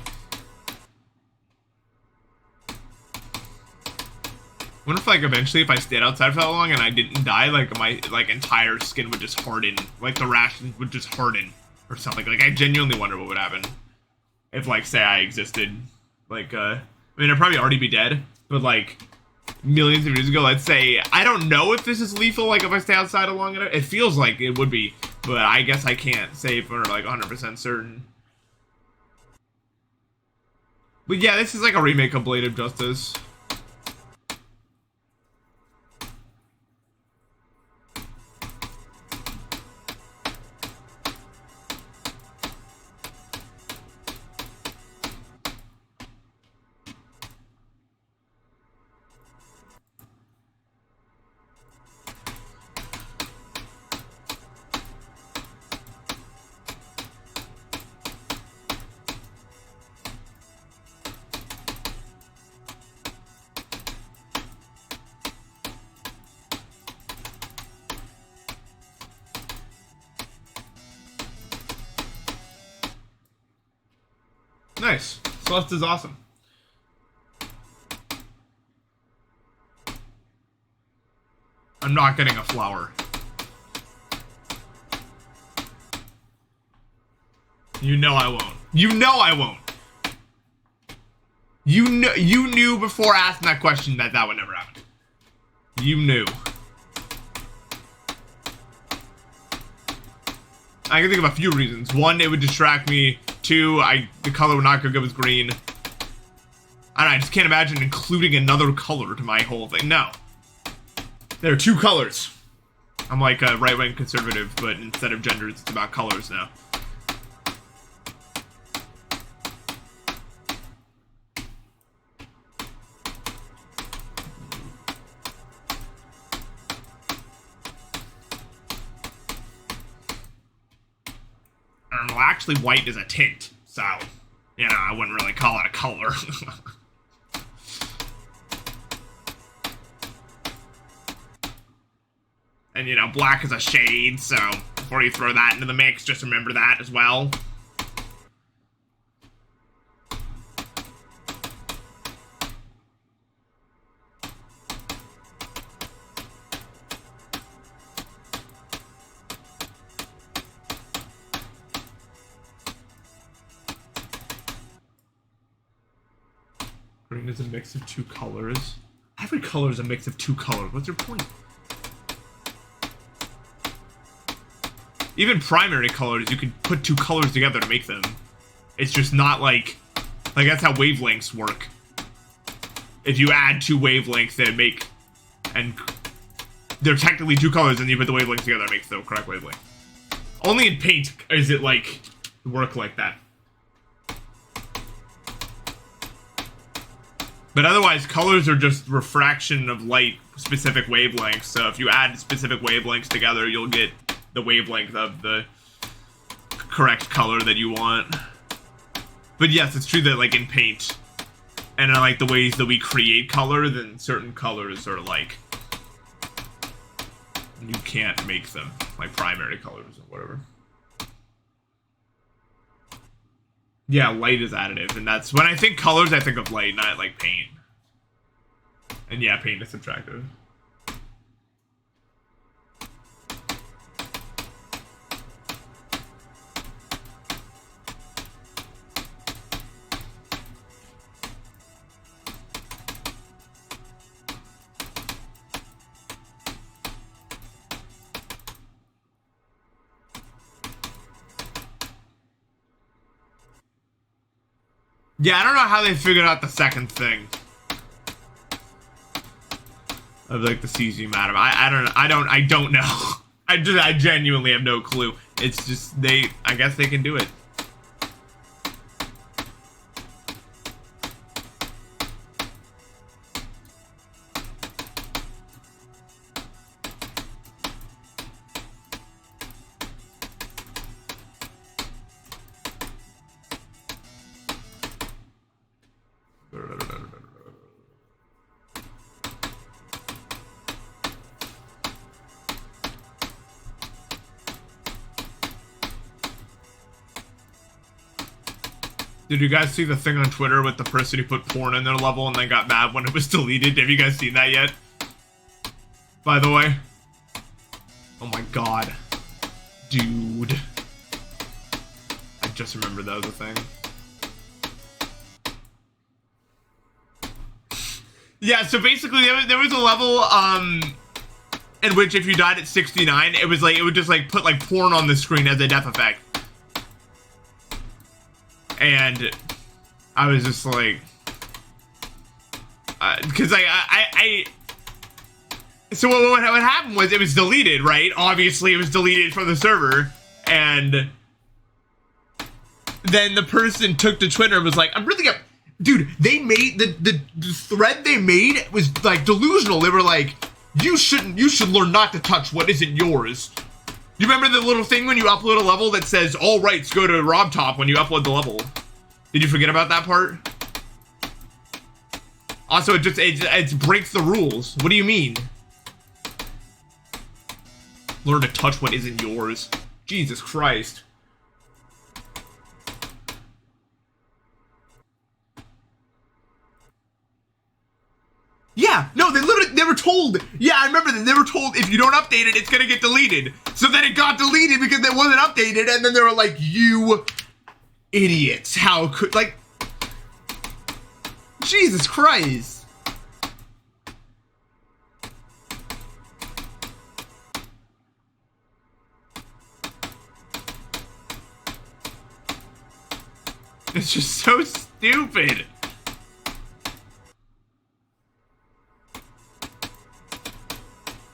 Speaker 1: I wonder if, like, eventually, if I stayed outside for that long and I didn't die, like, my, like, entire skin would just harden. Like, the rashes would just harden or something. Like, I genuinely wonder what would happen if, like, say I existed. Like, I mean, I'd probably already be dead, but, like, millions of years ago, let's say, I don't know if this is lethal, like, if I stay outside long enough. It feels like it would be, but I guess I can't say for, like, 100% certain. But yeah, this is like a remake of Blade of Justice. Nice. Celeste is awesome. I'm not getting a flower. You know I won't. You know I won't. You knew before asking that question that that would never happen. You knew. I can think of a few reasons. One, it would distract me. Two, the color would not go good with green. I just can't imagine including another color to my whole thing. No. There are two colors. I'm like a right-wing conservative, but instead of genders, it's about colors now. Well, actually, white is a tint, so, you know, I wouldn't really call it a color. And, you know, black is a shade, so before you throw that into the mix, just remember that as well. Green is a mix of two colors. Every color is a mix of two colors. What's your point? Even primary colors, you can put two colors together to make them. It's just not like that's how wavelengths work. If you add two wavelengths, they make, and they're technically two colors, and you put the wavelengths together, it makes the correct wavelength. Only in Paint is it like work like that. But otherwise, colors are just refraction of light, specific wavelengths. So if you add specific wavelengths together, you'll get the wavelength of the correct color that you want. But yes, it's true that like in Paint, and in like the ways that we create color, then certain colors are like, you can't make them, like primary colors or whatever. Yeah, light is additive, and that's when I think colors, I think of light, not like paint. And yeah, paint is subtractive. Yeah, I don't know how they figured out the second thing of like the cesium atom. I don't know. I genuinely have no clue. It's just I guess they can do it. Did you guys see the thing on Twitter with the person who put porn in their level and then got mad when it was deleted? Have you guys seen that yet? By the way. Oh my god. Dude. I just remembered that was a thing. Yeah, so basically there was a level in which if you died at 69, it was like, it would just like put like porn on the screen as a death effect. And I was just like, because so what happened was it was deleted, right? Obviously it was deleted from the server, and then the person took to Twitter and was like, I'm really dude, they made the thread they made was like delusional. They were like, you should learn not to touch what isn't yours. You remember the little thing when you upload a level that says all rights go to RobTop when you upload the level? Did you forget about that part? Also, it breaks the rules. What do you mean? Learn to touch what isn't yours. Jesus Christ. Yeah, no, they were told. Yeah, I remember that they were told if you don't update it, it's gonna get deleted. So then it got deleted because it wasn't updated, and then they were like, you idiots, how could, like, Jesus Christ. It's just so stupid.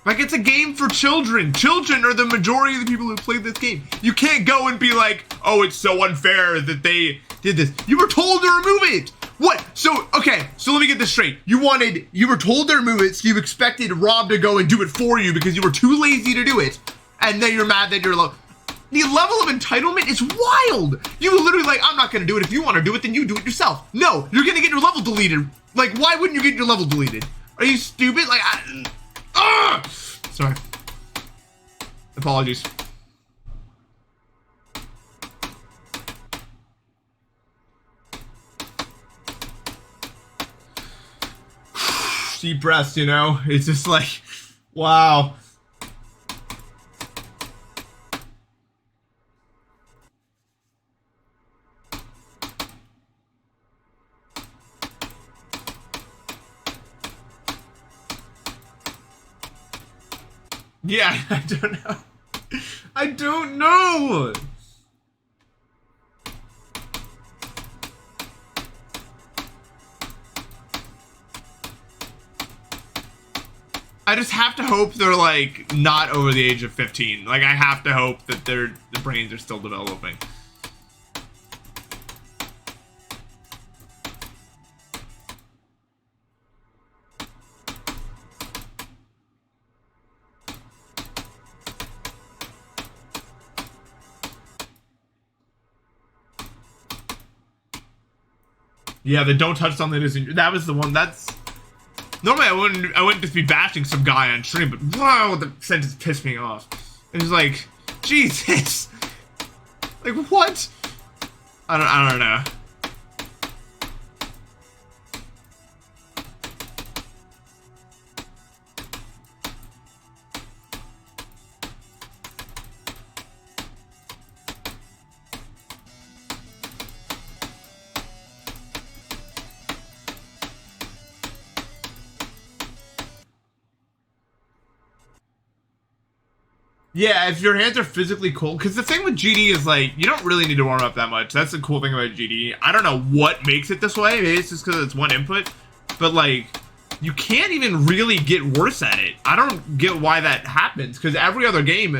Speaker 1: Like, it's a game for children. Children are the majority of the people who play this game. You can't go and be like, oh, it's so unfair that they did this. You were told to remove it. What? So, okay, so let me get this straight. You were told to remove it, so you expected Rob to go and do it for you because you were too lazy to do it. And then you're mad that you're low. The level of entitlement is wild. You were literally like, I'm not gonna do it. If you want to do it, then you do it yourself. No, you're gonna get your level deleted. Like, why wouldn't you get your level deleted? Are you stupid? Like, sorry. Apologies. Deep breaths, you know? It's just like, wow. Yeah, I don't know. I don't know. I just have to hope they're like not over the age of 15. Like, I have to hope that the brains are still developing. Yeah, the don't touch something that isn't. That was the one. That's normally I wouldn't just be bashing some guy on stream, but wow, the sentence pissed me off. It was like, Jesus, like what? I don't know. Yeah, if your hands are physically cold, because the thing with GD is like, you don't really need to warm up that much. That's the cool thing about GD. I don't know what makes it this way. Maybe it's just because it's one input, but like, you can't even really get worse at it. I don't get why that happens, because every other game,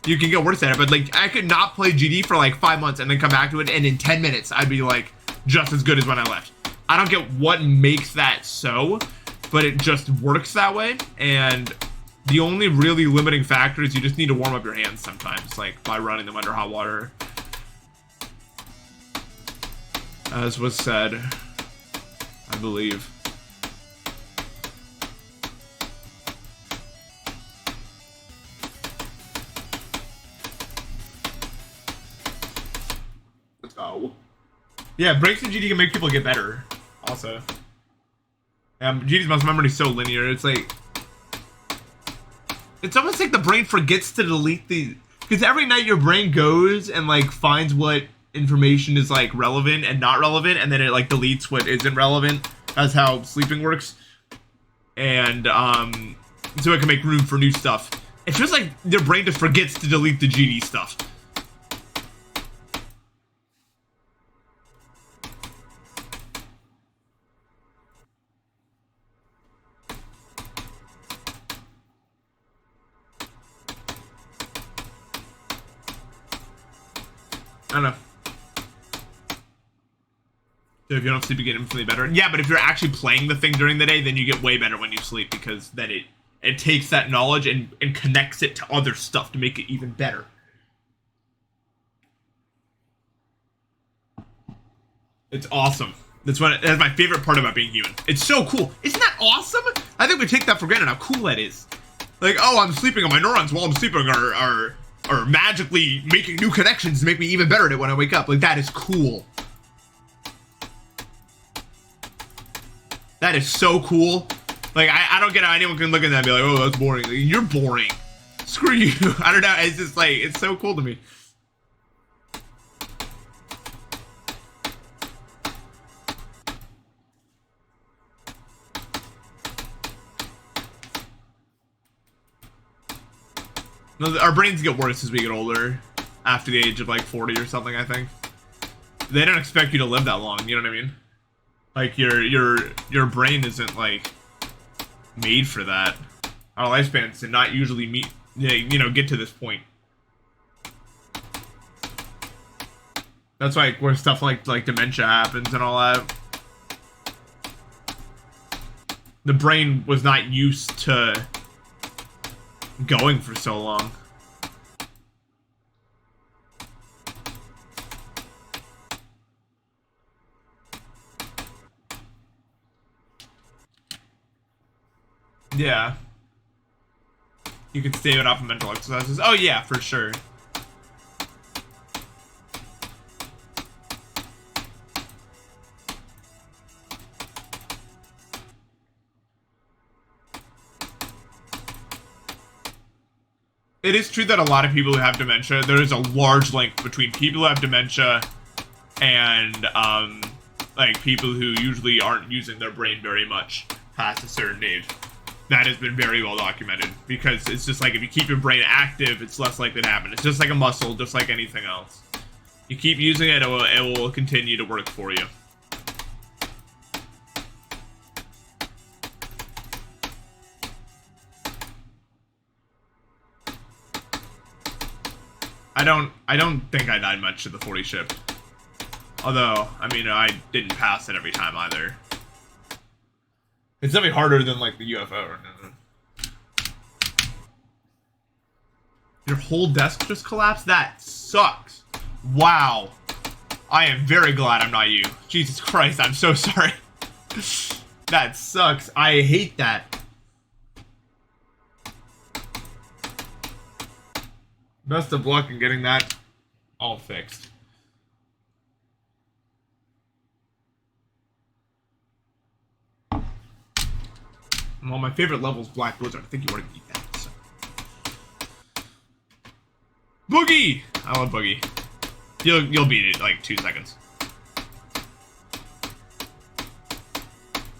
Speaker 1: you can get worse at it, but like, I could not play GD for like 5 months and then come back to it, and in 10 minutes, I'd be like, just as good as when I left. I don't get what makes that so, but it just works that way, and the only really limiting factor is you just need to warm up your hands sometimes, like by running them under hot water. As was said, I believe. Let's go. Yeah, breaks in GD can make people get better. Also, GD's muscle memory is so linear. It's like, it's almost like the brain forgets to delete the, because every night your brain goes and like finds what information is like relevant and not relevant, and then it like deletes what isn't relevant. That's how sleeping works. And so it can make room for new stuff. It's just like your brain just forgets to delete the GD stuff. I don't know. So if you don't sleep, you get infinitely better. Yeah, but if you're actually playing the thing during the day, then you get way better when you sleep, because then it takes that knowledge and connects it to other stuff to make it even better. It's awesome. That's my favorite part about being human. It's so cool. Isn't that awesome? I think we take that for granted, how cool that is. Like, oh, I'm sleeping, and my neurons while I'm sleeping are magically making new connections to make me even better at it when I wake up. Like, that is cool. That is so cool. Like, I don't get how anyone can look at that and be like, oh, that's boring. Like, you're boring. Screw you. I don't know. It's just like, it's so cool to me. Our brains get worse as we get older, after the age of like 40 or something, I think. They don't expect you to live that long, you know what I mean? Like, your brain isn't like made for that. Our lifespans did not usually meet, you know, get to this point. That's like where stuff like dementia happens and all that. The brain was not used to going for so long. Yeah. You can stave it off of mental exercises. Oh yeah, for sure. It is true that a lot of people who have dementia, there is a large link between people who have dementia and like people who usually aren't using their brain very much past a certain age. That has been very well documented, because it's just like if you keep your brain active, it's less likely to happen. It's just like a muscle, just like anything else. You keep using it, it will continue to work for you. I don't think I died much to the 40 shift. Although, I mean, I didn't pass it every time either. It's definitely harder than like the UFO. Your whole desk just collapsed? That sucks. Wow. I am very glad I'm not you. Jesus Christ, I'm so sorry. That sucks. I hate that. Best of luck in getting that all fixed. Well, my favorite level is Black Blizzard. I think you already beat that. So. Boogie! I love Boogie. You'll beat it in like 2 seconds.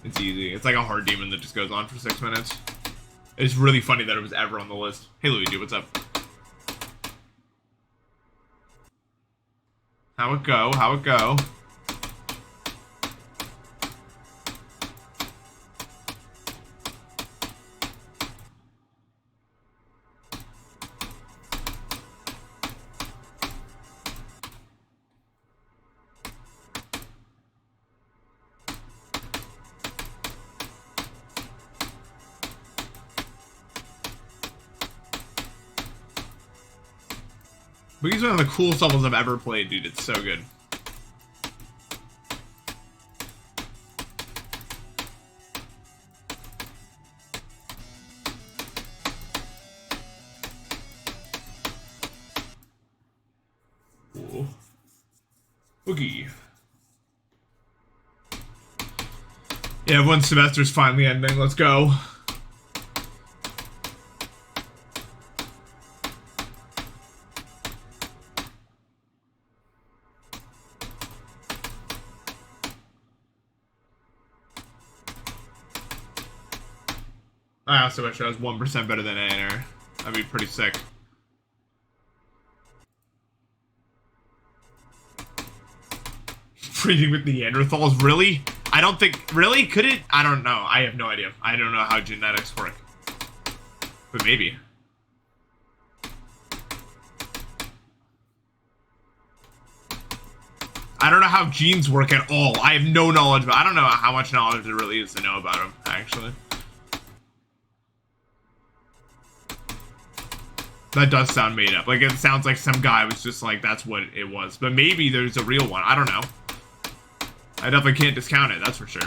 Speaker 1: It's easy. It's like a hard demon that just goes on for 6 minutes. It's really funny that it was ever on the list. Hey Luigi, what's up? How it go? How it go? Boogie's one of the coolest levels I've ever played, dude. It's so good. Cool. Boogie. Yeah, everyone's semester's finally ending. Let's go. I also wish I was 1% better than A&R. That'd be pretty sick. Breeding with Neanderthals? Really? I don't think... Really? Could it? I don't know. I have no idea. I don't know how genetics work. But maybe. I don't know how genes work at all. I have no knowledge, but I don't know how much knowledge there really is to know about them, actually. That does sound made up. Like, it sounds like some guy was just like, that's what it was. But maybe there's a real one. I don't know. I definitely can't discount it, that's for sure.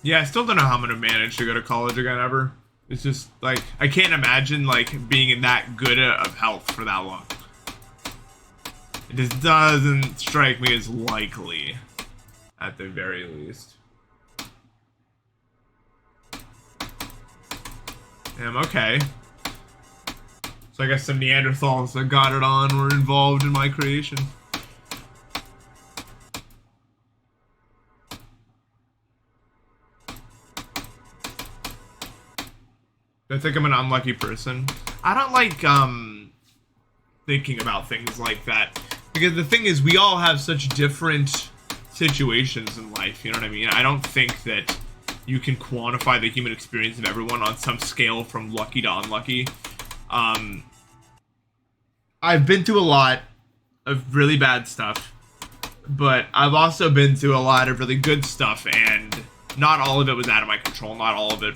Speaker 1: Yeah, I still don't know how I'm gonna manage to go to college again ever. It's just, like, I can't imagine, like, being in that good of health for that long. It just doesn't strike me as likely, at the very least. Okay. So I guess some Neanderthals that got it on were involved in my creation. I think I'm an unlucky person. I don't like thinking about things like that, because the thing is, we all have such different situations in life, you know what I mean? I don't think that you can quantify the human experience of everyone on some scale from lucky to unlucky. I've been through a lot of really bad stuff, but I've also been through a lot of really good stuff, and not all of it was out of my control, not all of it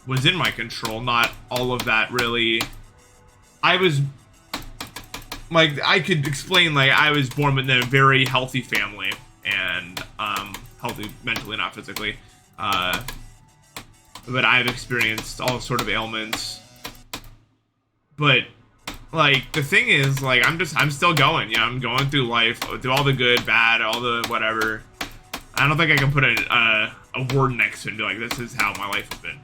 Speaker 1: was in my control, not all of that really. I was, like, I could explain, like, I was born in a very healthy family, and healthy mentally, not physically, but I've experienced all sort of ailments. But, like, the thing is, like, I'm still going, you know, I'm going through life, through all the good, bad, all the whatever. I don't think I can put a word next to it and be like, this is how my life has been.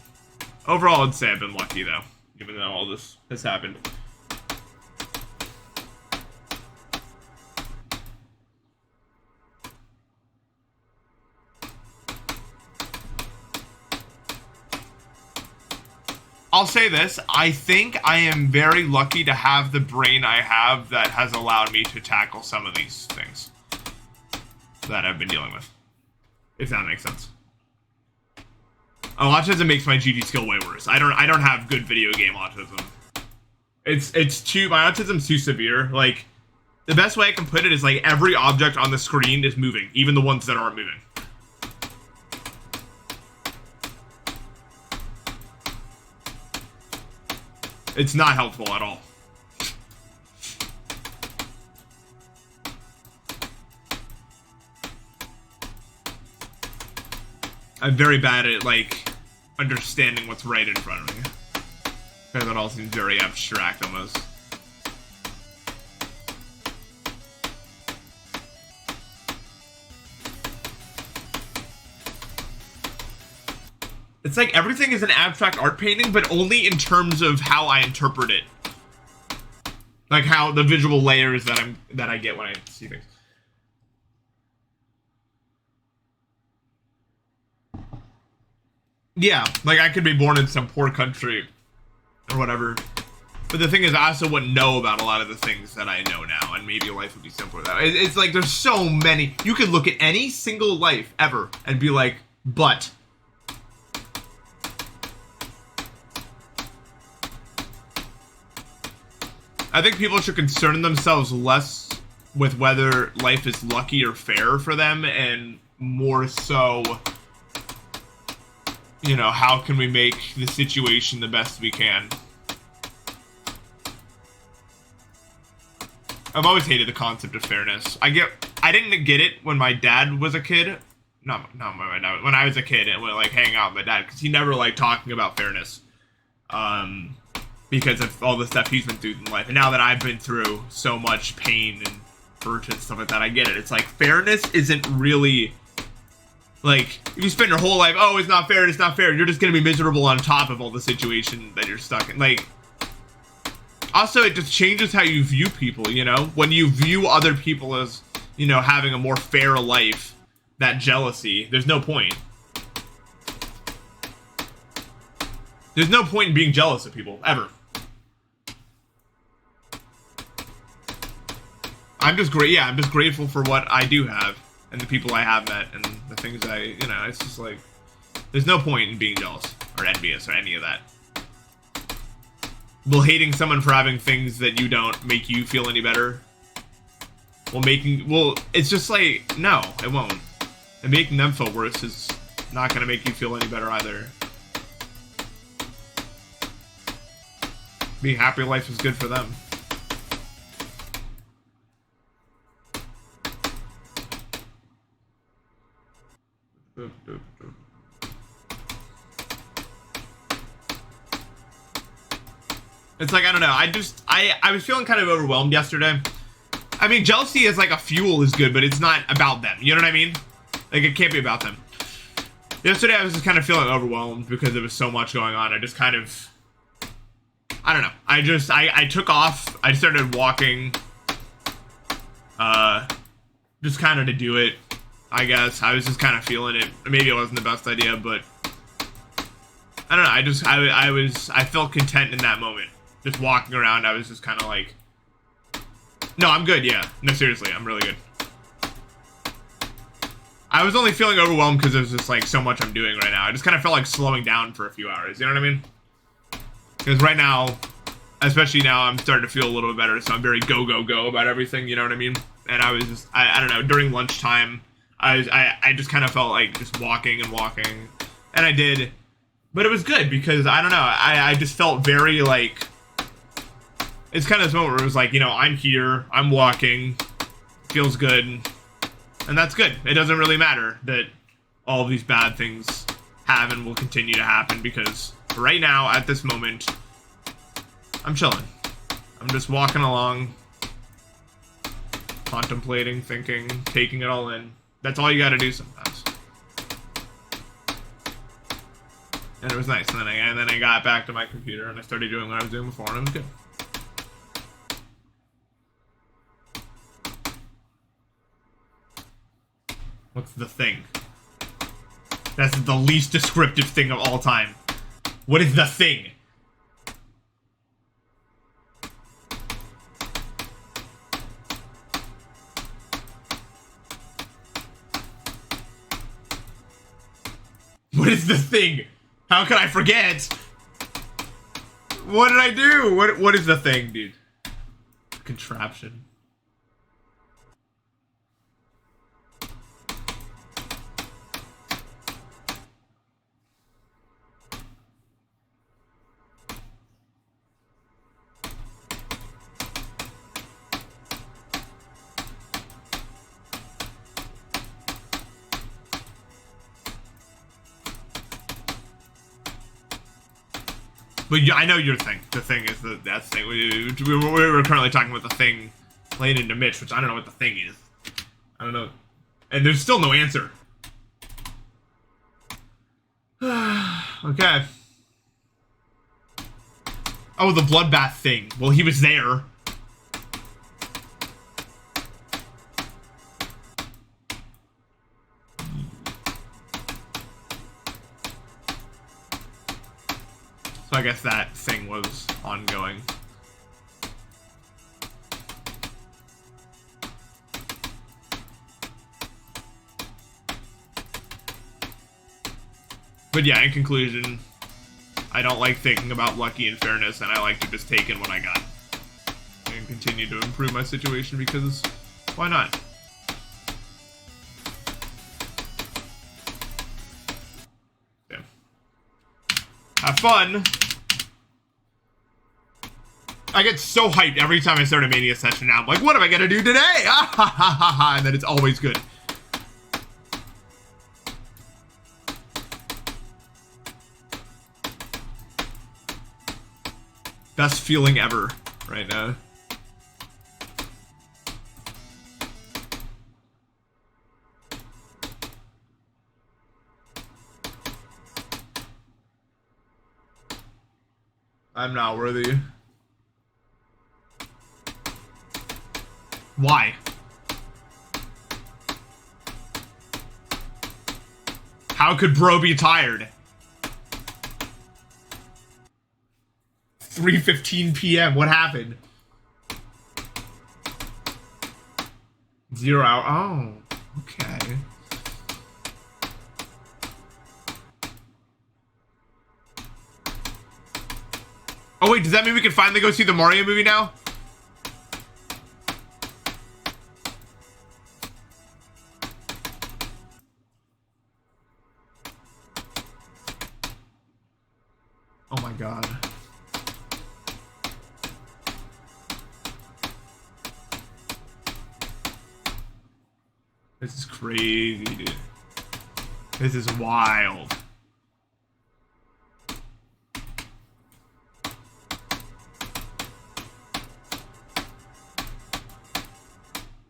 Speaker 1: Overall, I'd say I've been lucky, though, even though all this has happened. I'll say this, I think I am very lucky to have the brain I have that has allowed me to tackle some of these things that I've been dealing with, if that makes sense. Autism makes my GD skill way worse. I don't have good video game autism. It's too, my autism's too severe. Like, the best way I can put it is, like, every object on the screen is moving, even the ones that aren't moving. It's not helpful at all. I'm very bad at, like, understanding what's right in front of me. Because it all seems very abstract, almost. It's like everything is an abstract art painting, but only in terms of how I interpret it. Like how the visual layers that I get when I see things. Yeah, like I could be born in some poor country or whatever. But the thing is, I also wouldn't know about a lot of the things that I know now, and maybe life would be simpler that way. It's like there's so many. You could look at any single life ever and be like, but. I think people should concern themselves less with whether life is lucky or fair for them, and more so, you know, how can we make the situation the best we can? I've always hated the concept of fairness. I didn't get it when my dad was a kid. Not my dad. When I was a kid and would like hang out with my dad, because he never liked talking about fairness. Because of all the stuff he's been through in life. And now that I've been through so much pain and hurt and stuff like that, I get it. It's like, fairness isn't really, like, if you spend your whole life, oh, it's not fair, you're just gonna be miserable on top of all the situation that you're stuck in. Like, also, it just changes how you view people, you know? When you view other people as, you know, having a more fair life, that jealousy, there's no point. There's no point in being jealous of people, ever. I'm just grateful for what I do have, and the people I have met, and the things you know, it's just like, there's no point in being jealous, or envious, or any of that. Will hating someone for having things that you don't make you feel any better? It's just like, no, it won't. And making them feel worse is not gonna make you feel any better either. Being happy life is good for them. It's like, I don't know, I was feeling kind of overwhelmed yesterday. I mean, jealousy is like a fuel is good, but it's not about them, you know what I mean? Like, it can't be about them. Yesterday I was just kind of feeling overwhelmed because there was so much going on. I just kind of, I don't know. I took off. I started walking. Just kind of to do it, I guess. I was just kind of feeling it. Maybe it wasn't the best idea, but I don't know. I felt content in that moment. Just walking around, I was just kind of like, no, I'm good, yeah. No, seriously, I'm really good. I was only feeling overwhelmed because there's just like so much I'm doing right now. I just kind of felt like slowing down for a few hours, you know what I mean? Because right now, especially now, I'm starting to feel a little bit better, so I'm very go about everything, you know what I mean? And I was just, I don't know, during lunchtime, I just kind of felt like just walking, and I did, but it was good because, I don't know, I just felt very like, it's kind of this moment where it was like, you know, I'm here, I'm walking, feels good, and that's good. It doesn't really matter that all of these bad things have and will continue to happen, because right now, at this moment, I'm chilling. I'm just walking along, contemplating, thinking, taking it all in. That's all you gotta do sometimes. And it was nice. And then I got back to my computer and I started doing what I was doing before, and it was good. What's the thing? That's the least descriptive thing of all time. What is the thing? What is the thing? How can I forget? What did I do? What is the thing, dude? Contraption. But yeah, I know your thing. The thing is that thing. We were currently talking about the thing playing into Mitch, which I don't know what the thing is. I don't know. And there's still no answer. Okay. Oh, the bloodbath thing. Well, he was there. So I guess that thing was ongoing. But yeah, in conclusion, I don't like thinking about lucky and fairness, and I like to just take in what I got. And continue to improve my situation, because why not? Yeah. Have fun! I get so hyped every time I start a Mania session now. I'm like, what am I gonna do today? Ah, ha, ha, ha, ha. And then it's always good. Best feeling ever right now. I'm not worthy. Why? How could bro be tired? 3:15 p.m. What happened? 0 hour. Oh, okay. Oh wait, does that mean we can finally go see the Mario movie now? Oh my god. This is crazy, dude. This is wild.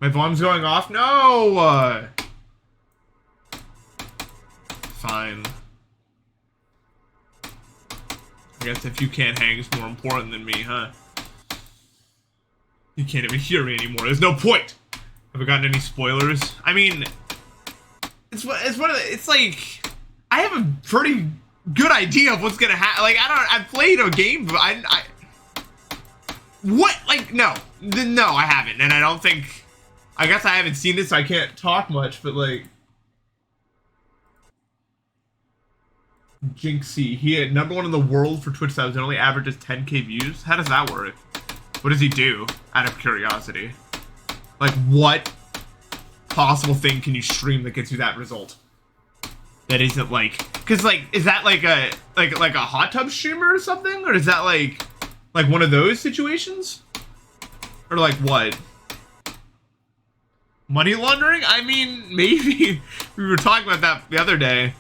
Speaker 1: My volume's going off? No! Fine. I guess if you can't hang, it's more important than me, huh? You can't even hear me anymore. There's no point! Have I gotten any spoilers? I mean, it's one of the, it's like, I have a pretty good idea of what's gonna happen. Like, I've played a game, but what? Like, no, I haven't, and I don't think. I guess I haven't seen this, so I can't talk much, but like... Jinxie, he had #1 in the world for Twitch subs and only averages 10k views? How does that work? What does he do, out of curiosity? Like, what possible thing can you stream that gets you that result? That isn't like... Because, like, is that like a hot tub streamer or something? Or is that like one of those situations? Or like what? Money laundering? I mean, maybe. We were talking about that the other day.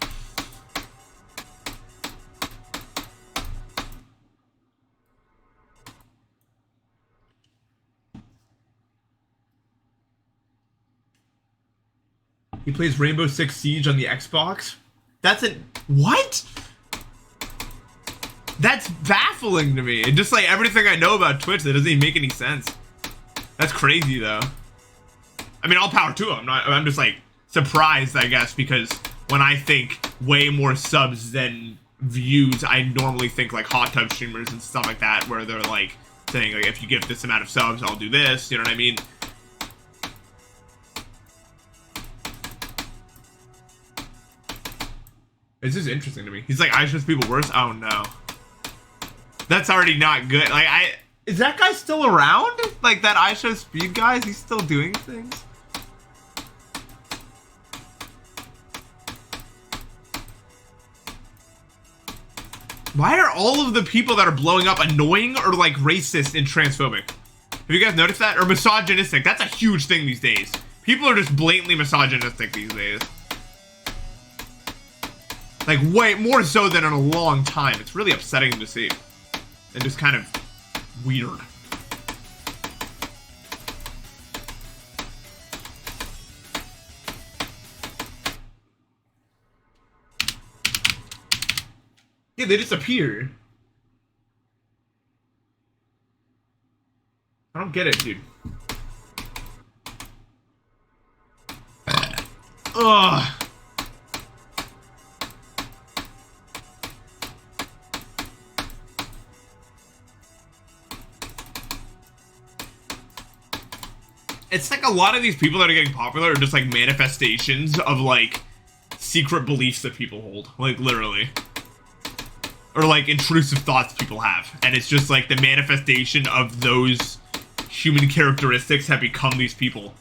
Speaker 1: He plays Rainbow Six Siege on the Xbox? That's a... What? That's baffling to me. And just like everything I know about Twitch, that doesn't even make any sense. That's crazy, though. I mean, all power to him. I'm just like surprised, I guess, because when I think way more subs than views, I normally think like hot tub streamers and stuff like that, where they're like saying like, if you give this amount of subs, I'll do this. You know what I mean? This is interesting to me. He's like, I trust people worse. Oh no, that's already not good. Like, is that guy still around? Like that I Show Speed guy? Is he still doing things? Why are all of the people that are blowing up annoying or like racist and transphobic? Have you guys noticed that? Or misogynistic? That's a huge thing these days. People are just blatantly misogynistic these days. Like way more so than in a long time. It's really upsetting to see. And just kind of weird. Yeah, they disappear. I don't get it, dude. Ugh. It's like a lot of these people that are getting popular are just like manifestations of like secret beliefs that people hold. Like literally. Or like intrusive thoughts people have. And it's just like the manifestation of those human characteristics have become these people.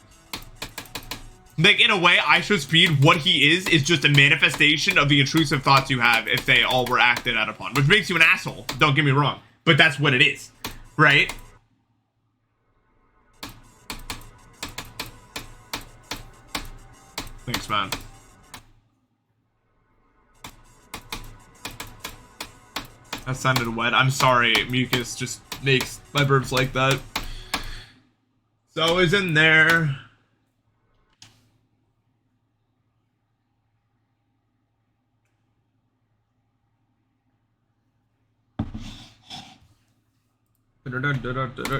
Speaker 1: Like in a way, I Show Speed, what he is just a manifestation of the intrusive thoughts you have if they all were acted out upon. Which makes you an asshole, don't get me wrong. But that's what it is, right? Thanks, man. That sounded wet. I'm sorry, mucus just makes my burps like that. So is in there.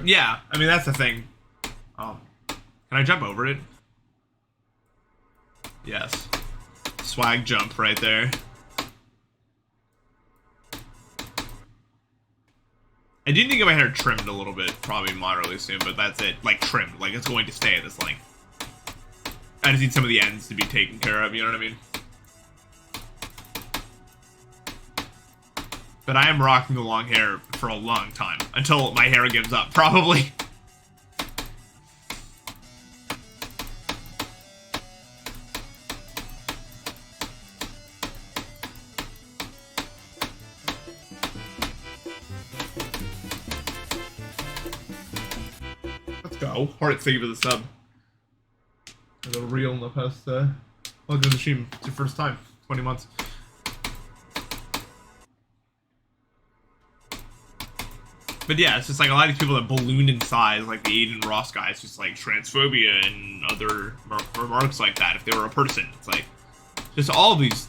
Speaker 1: Yeah, I mean that's the thing. Can I jump over it? Yes. Swag jump right there. I do need to get my hair trimmed a little bit, probably moderately soon, but that's it. Like, trimmed. Like, it's going to stay at this length. I just need some of the ends to be taken care of, you know what I mean? But I am rocking the long hair for a long time. Until my hair gives up, probably. Go. Heart, thank you for the sub. The real Npesta. Welcome to the stream. It's your first time. 20 months. But yeah, it's just like a lot of people that ballooned in size, like the Aiden Ross guys, just like transphobia and other remarks like that if they were a person. It's like, just all of these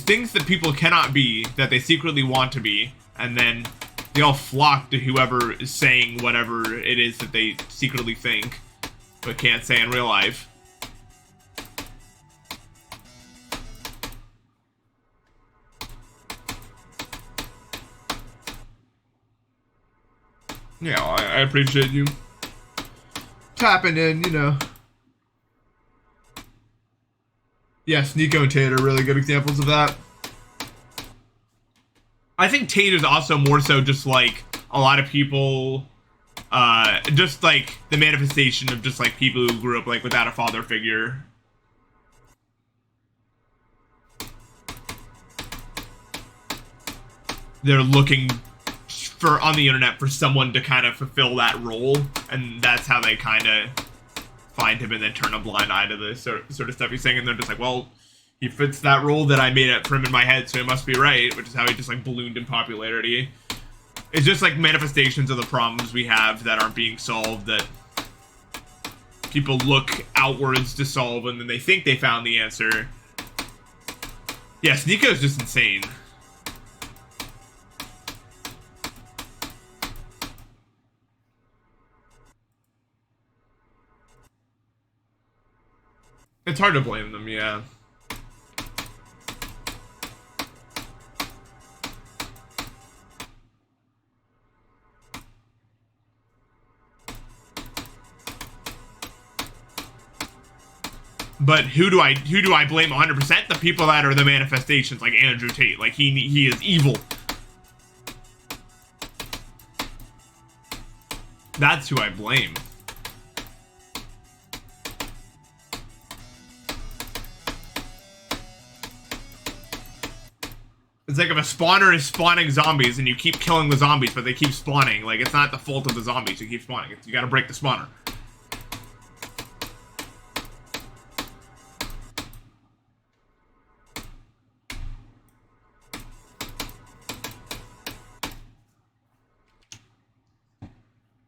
Speaker 1: things that people cannot be, that they secretly want to be, and then they all flock to whoever is saying whatever it is that they secretly think, but can't say in real life. Yeah, well, I appreciate you tapping in, you know. Yes, Nico and Tate are really good examples of that. I think Tate is also more so just like a lot of people, just like the manifestation of just like people who grew up like without a father figure. They're looking for on the internet for someone to kind of fulfill that role, and that's how they kind of find him and then turn a blind eye to the sort of stuff he's saying, and they're just like, well, he fits that role that I made up for him in my head, so it must be right, which is how he just like ballooned in popularity. It's just like manifestations of the problems we have that aren't being solved, that people look outwards to solve, and then they think they found the answer. Yes, Nico's just insane. It's hard to blame them, yeah. But who do I blame 100%? The people that are the manifestations, like Andrew Tate. Like he is evil. That's who I blame. It's like if a spawner is spawning zombies and you keep killing the zombies, but they keep spawning. Like, it's not the fault of the zombies who keep spawning. You gotta break the spawner.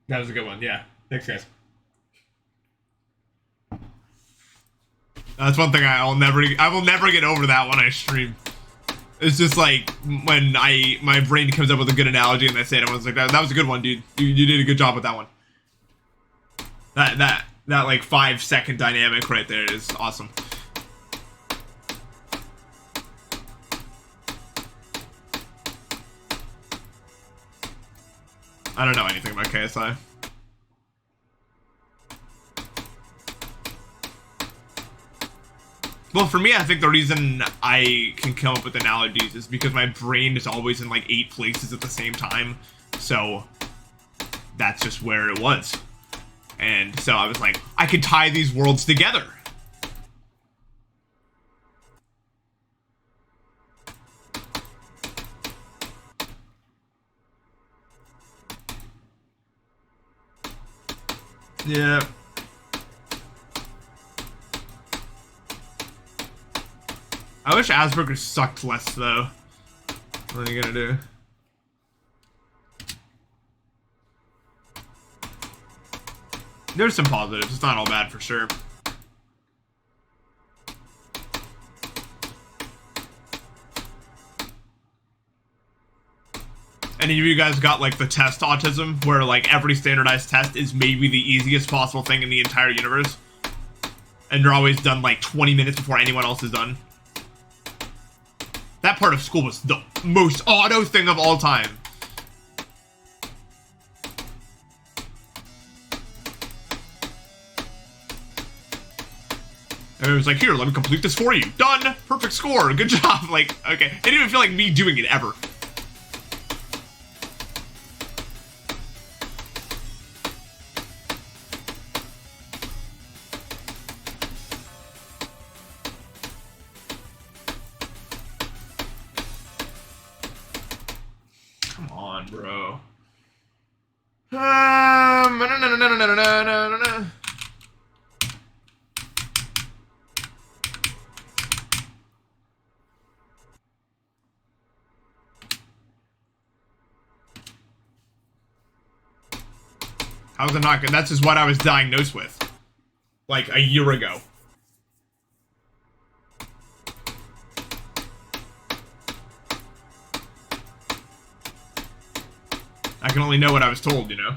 Speaker 1: That was a good one, yeah. Thanks, guys. That's one thing I will never get over that when I stream. It's just like when my brain comes up with a good analogy and I say it, everyone's like, that was a good one, dude. You did a good job with that one. That like 5-second dynamic right there is awesome. I don't know anything about KSI. Well, for me, I think the reason I can come up with analogies is because my brain is always in like 8 places at the same time. So that's just where it was. And so I was like, I could tie these worlds together. Yeah. I wish Asperger's sucked less, though. What are you gonna do? There's some positives. It's not all bad for sure. Any of you guys got like the test autism, where like every standardized test is maybe the easiest possible thing in the entire universe? And you're always done like 20 minutes before anyone else is done? That part of school was the most auto thing of all time. And it was like, here, let me complete this for you. Done! Perfect score! Good job! Like, okay. It didn't even feel like me doing it ever. Come on, bro. How's it not good? That's just what I was diagnosed with. Like, a year ago. I can only know what I was told, you know?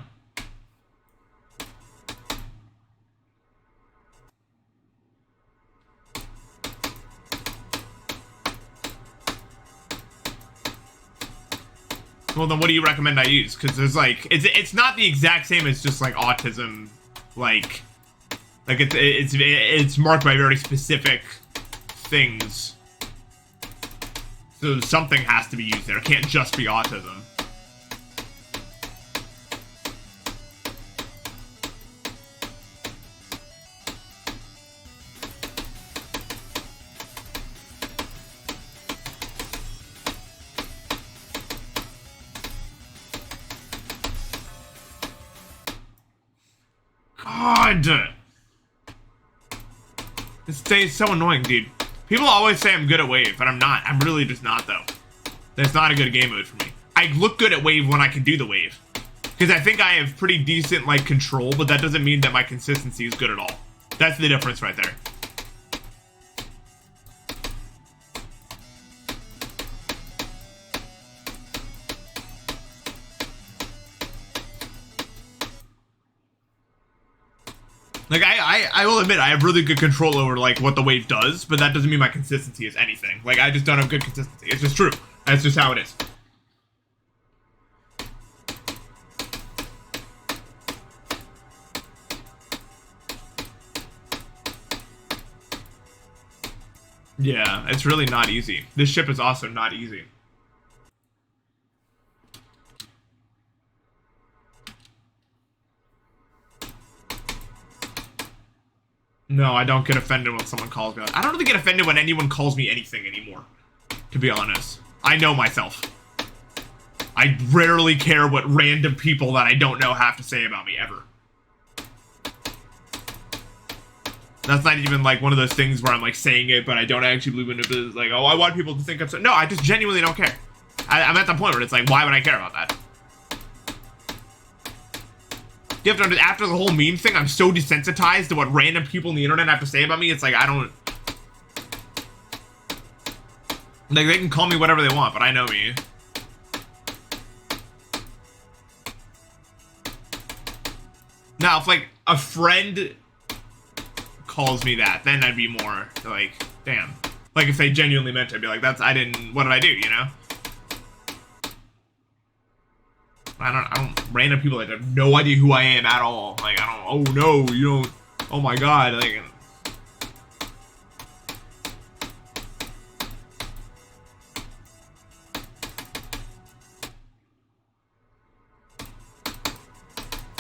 Speaker 1: Well, then what do you recommend I use? Because there's like, it's not the exact same as just like autism, like it's marked by very specific things. So something has to be used there. It can't just be autism. God! This day is so annoying, dude. People always say I'm good at Wave, but I'm not. I'm really just not, though. That's not a good game mode for me. I look good at Wave when I can do the Wave. Because I think I have pretty decent, like, control, but that doesn't mean that my consistency is good at all. That's the difference right there. Like, I will admit, I have really good control over, like, what the Wave does, but that doesn't mean my consistency is anything. Like, I just don't have good consistency. It's just true. That's just how it is. Yeah, it's really not easy. This ship is also not easy. No, I don't get offended when someone calls me. I don't really get offended when anyone calls me anything anymore, to be honest. I know myself. I rarely care what random people that I don't know have to say about me, ever. That's not even, like, one of those things where I'm, like, saying it, but I don't actually believe in it. It's like, oh, I want people to think I'm so... No, I just genuinely don't care. I'm at the point where it's like, why would I care about that? You have to, after the whole meme thing, I'm so desensitized to what random people on the internet have to say about me. It's like, I don't... Like, they can call me whatever they want, but I know me. Now, if, like, a friend calls me that, then I'd be more, like, damn. Like, if they genuinely meant it, I'd be like, what did I do, you know? I don't, random people that have no idea who I am at all. Like, oh no, you don't, oh my god, like.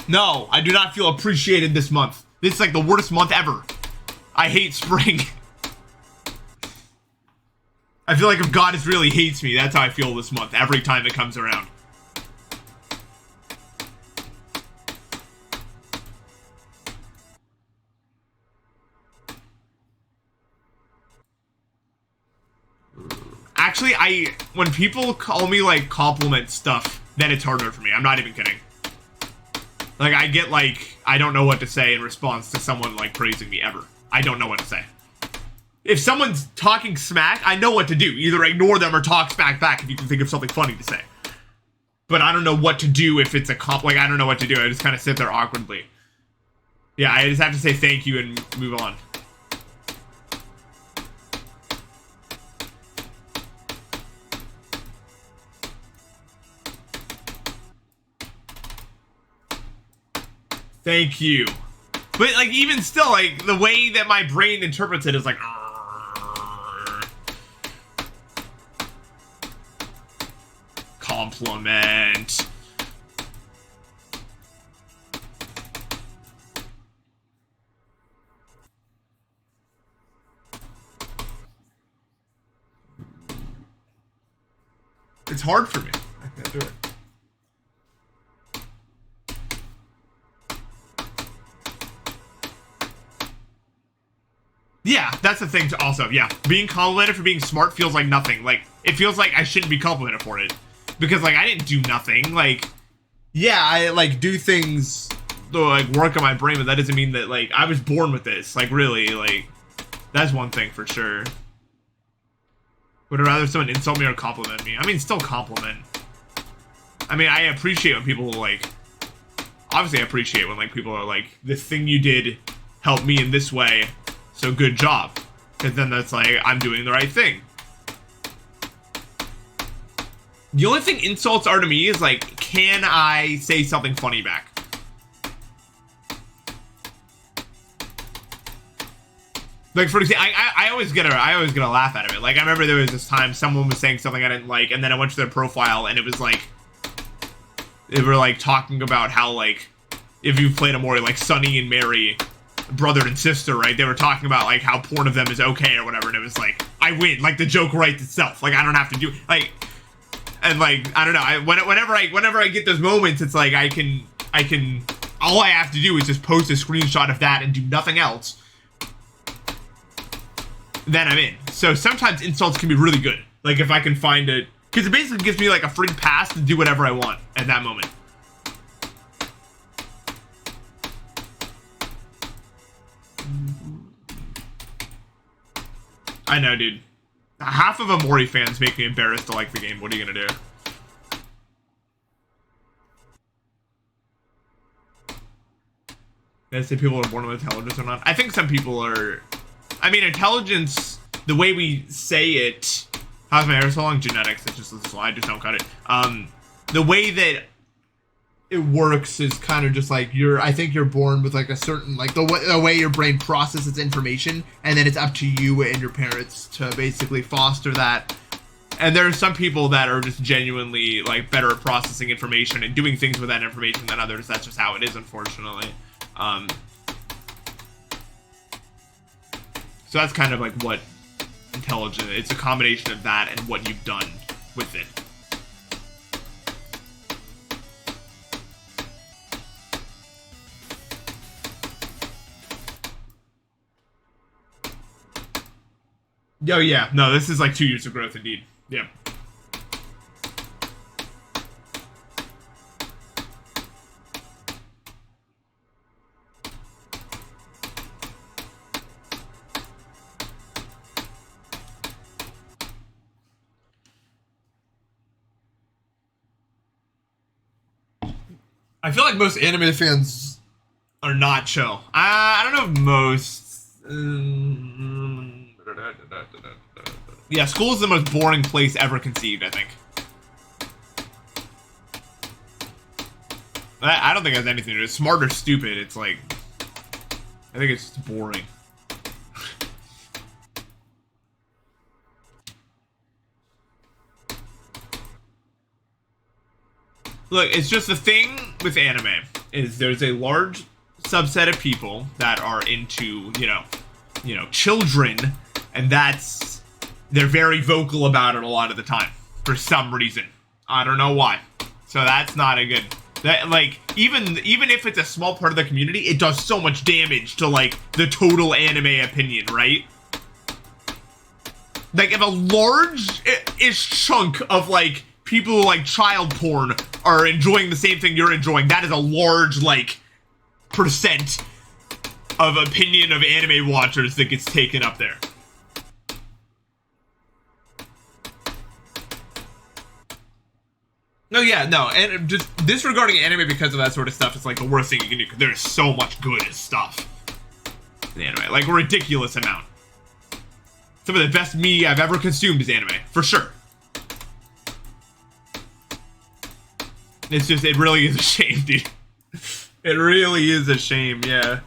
Speaker 1: No, I do not feel appreciated this month. This is like the worst month ever. I hate spring. I feel like if God really hates me, that's how I feel this month, every time it comes around. Actually, when people call me like compliment stuff, then it's harder for me. I'm not even kidding. Like I get like, I don't know what to say in response to someone like praising me ever. I don't know what to say. If someone's talking smack, I know what to do. Either ignore them or talk smack back if you can think of something funny to say. But I don't know what to do if it's a like, I don't know what to do. I just kind of sit there awkwardly. Yeah, I just have to say thank you and move on. Thank you. But like, even still, like, the way that my brain interprets it is like, compliment. It's hard for me. I can't do it. Yeah, that's the thing also. Yeah, being complimented for being smart feels like nothing. Like, it feels like I shouldn't be complimented for it. Because, like, I didn't do nothing. Like, yeah, I, like, do things to, like, work on my brain, but that doesn't mean that, like, I was born with this. Like, really, like, that's one thing for sure. Would I rather someone insult me or compliment me? I mean, still compliment. I mean, I appreciate when people, like, obviously I appreciate when, like, people are like, this thing you did helped me in this way, so good job. Because then that's like, I'm doing the right thing. The only thing insults are to me is like, can I say something funny back? Like, for example, I always get a laugh out of it. Like, I remember there was this time someone was saying something I didn't like, and then I went to their profile, and it was like, they were like talking about how, like, if you played a more like Sonny and Mary, brother and sister, right? They were talking about like how porn of them is okay or whatever, and it was like, I win. Like, the joke writes itself. Like, I don't have to do like. And like, I don't know, whenever I get those moments, it's like I can, all I have to do is just post a screenshot of that and do nothing else. Then I'm in. So sometimes insults can be really good. Like, if I can find it, because it basically gives me like a free pass to do whatever I want at that moment. I know, dude. Half of Amori fans make me embarrassed to like the game. What are you gonna do? Did I say people are born with intelligence or not? I think some people are. I mean, intelligence, the way we say it. How's my hair so long? Genetics. It's just, I just don't cut it. The way that it works is kind of just like I think you're born with like a certain, like the way your brain processes information, and then it's up to you and your parents to basically foster that. And there are some people that are just genuinely like better at processing information and doing things with that information than others. That's just how it is, unfortunately. So that's kind of like what intelligence, it's a combination of that and what you've done with it. Oh yeah, no, this is like 2 years of growth indeed. Yeah. I feel like most anime fans are not chill. I don't know if most. Yeah, school is the most boring place ever conceived, I think. I don't think it has anything to do with smart or stupid. It's like, I think it's just boring. Look, it's just the thing with anime is there's a large subset of people that are into, you know, children, and they're very vocal about it a lot of the time for some reason. I don't know why. So that's not a good. Like, even if it's a small part of the community, it does so much damage to like the total anime opinion, right? Like, if a large-ish chunk of, like, people who like child porn are enjoying the same thing you're enjoying, that is a large, like, percent of opinion of anime watchers that gets taken up there. No, yeah, no, and just disregarding anime because of that sort of stuff is like the worst thing you can do, because there's so much good stuff in anime, like a ridiculous amount. Some of the best media I've ever consumed is anime, for sure. It's just, it really is a shame, dude. It really is a shame, yeah.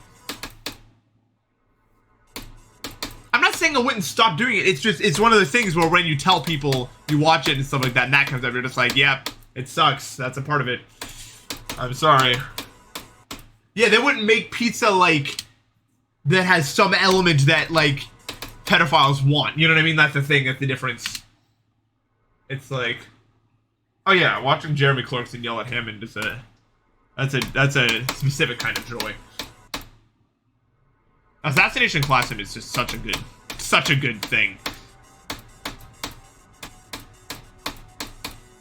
Speaker 1: I'm not saying I wouldn't stop doing it, it's just, it's one of the things where when you tell people you watch it and stuff like that, and that comes up, you're just like, yep. It sucks. That's a part of it. I'm sorry. Yeah, they wouldn't make pizza, like, that has some element that, like, pedophiles want. You know what I mean? That's the thing. That's the difference. It's like, oh yeah, watching Jeremy Clarkson yell at Hammond is that's a specific kind of joy. Assassination Classroom is just such a good thing.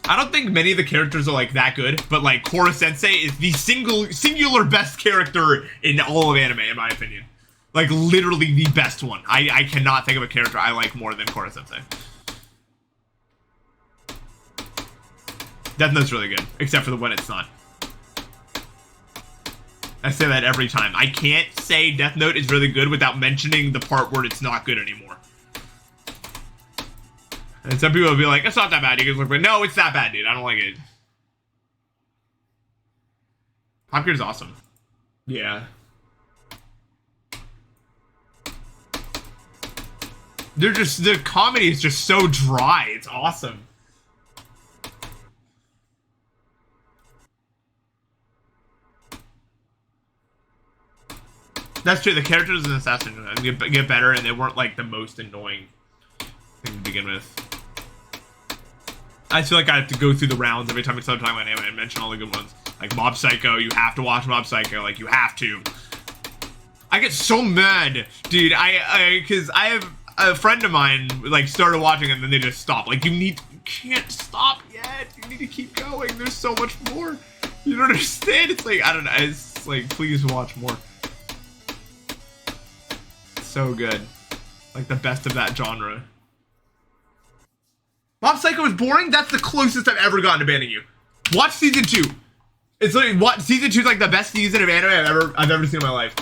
Speaker 1: I don't think many of the characters are like that good, but like Korra Sensei is the singular best character in all of anime, in my opinion. Like literally the best one. I cannot think of a character I like more than Korra Sensei. Death Note's really good, except for the when it's not. I say that every time. I can't say Death Note is really good without mentioning the part where it's not good anymore. And some people will be like, it's not that bad. You guys look, but no, it's that bad, dude. I don't like it. Top Gear is awesome. Yeah. The comedy is just so dry. It's awesome. That's true. The characters in Assassin get better, and they weren't like the most annoying thing to begin with. I feel like I have to go through the rounds every time I start talking about anime and mention all the good ones. Like Mob Psycho, you have to watch Mob Psycho. Like, you have to. I get so mad, dude. Because I have a friend of mine, like, started watching and then they just stopped. Like, you can't stop yet. You need to keep going. There's so much more. You don't understand. It's like, I don't know. It's like, please watch more. So good. Like, the best of that genre. Mob Psycho is boring? That's the closest I've ever gotten to banning you. Watch season 2. It's like, what? Season 2 is like the best season of anime I've ever seen in my life.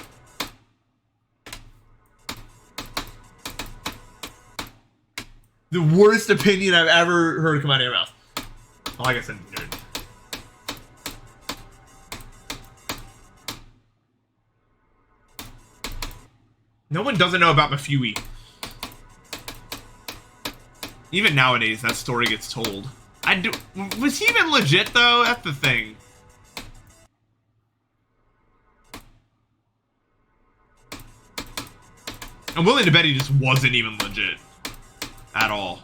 Speaker 1: The worst opinion I've ever heard come out of your mouth. Well, I guess I'm nerd. No one doesn't know about Mafui. Even nowadays, that story gets told. Was he even legit, though? That's the thing. I'm willing to bet he just wasn't even legit. At all.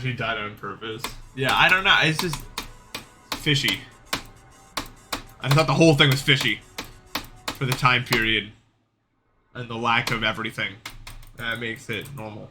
Speaker 1: He died on purpose. Yeah, I don't know. It's just fishy. I thought the whole thing was fishy for the time period and the lack of everything. That makes it normal.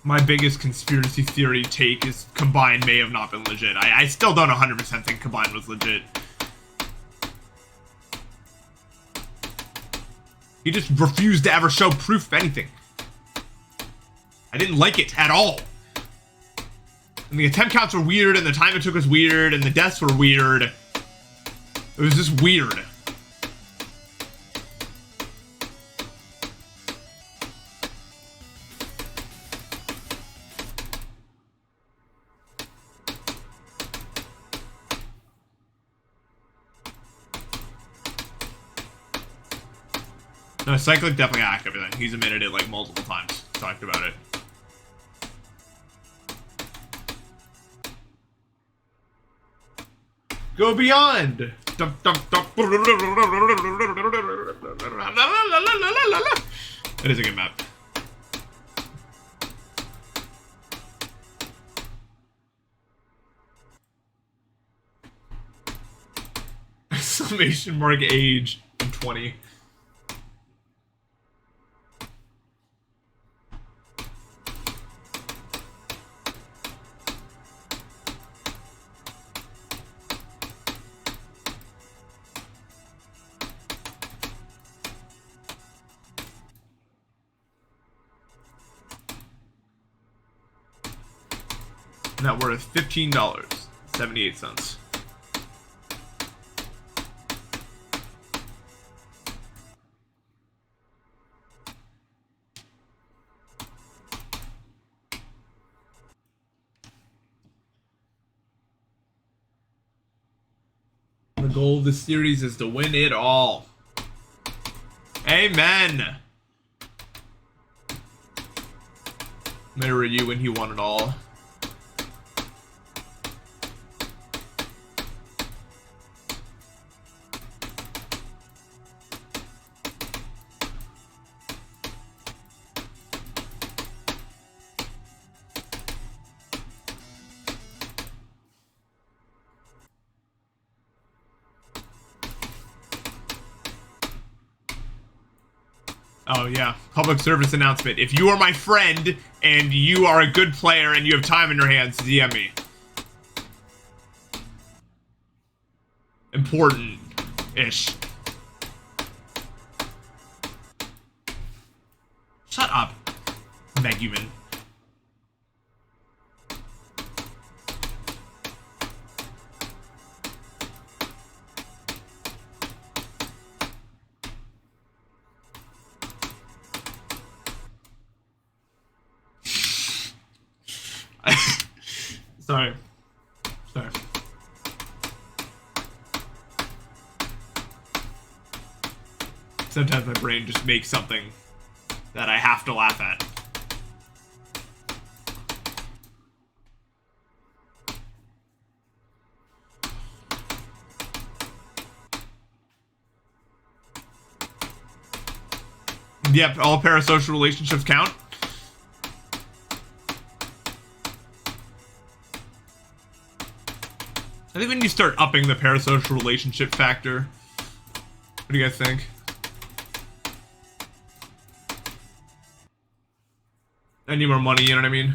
Speaker 1: My biggest conspiracy theory take is Combine may have not been legit. I still don't 100% think Combine was legit. He just refused to ever show proof of anything. I didn't like it at all. And the attempt counts were weird, and the time it took was weird, and the deaths were weird. It was just weird. No, Cyclic definitely hacked everything. He's admitted it like multiple times. Talked about it. Go beyond. It is a good map. Exclamation mark age. I'm 20. Net worth $15.78. The goal of the series is to win it all. Amen. Mirror you when he won it all. Oh yeah, public service announcement. If you are my friend and you are a good player and you have time in your hands, DM me. Important-ish. Shut up, Megumin. Sorry. Sometimes my brain just makes something that I have to laugh at. Yep, all parasocial relationships count. I think when you start upping the parasocial relationship factor, what do you guys think? I need more money, you know what I mean?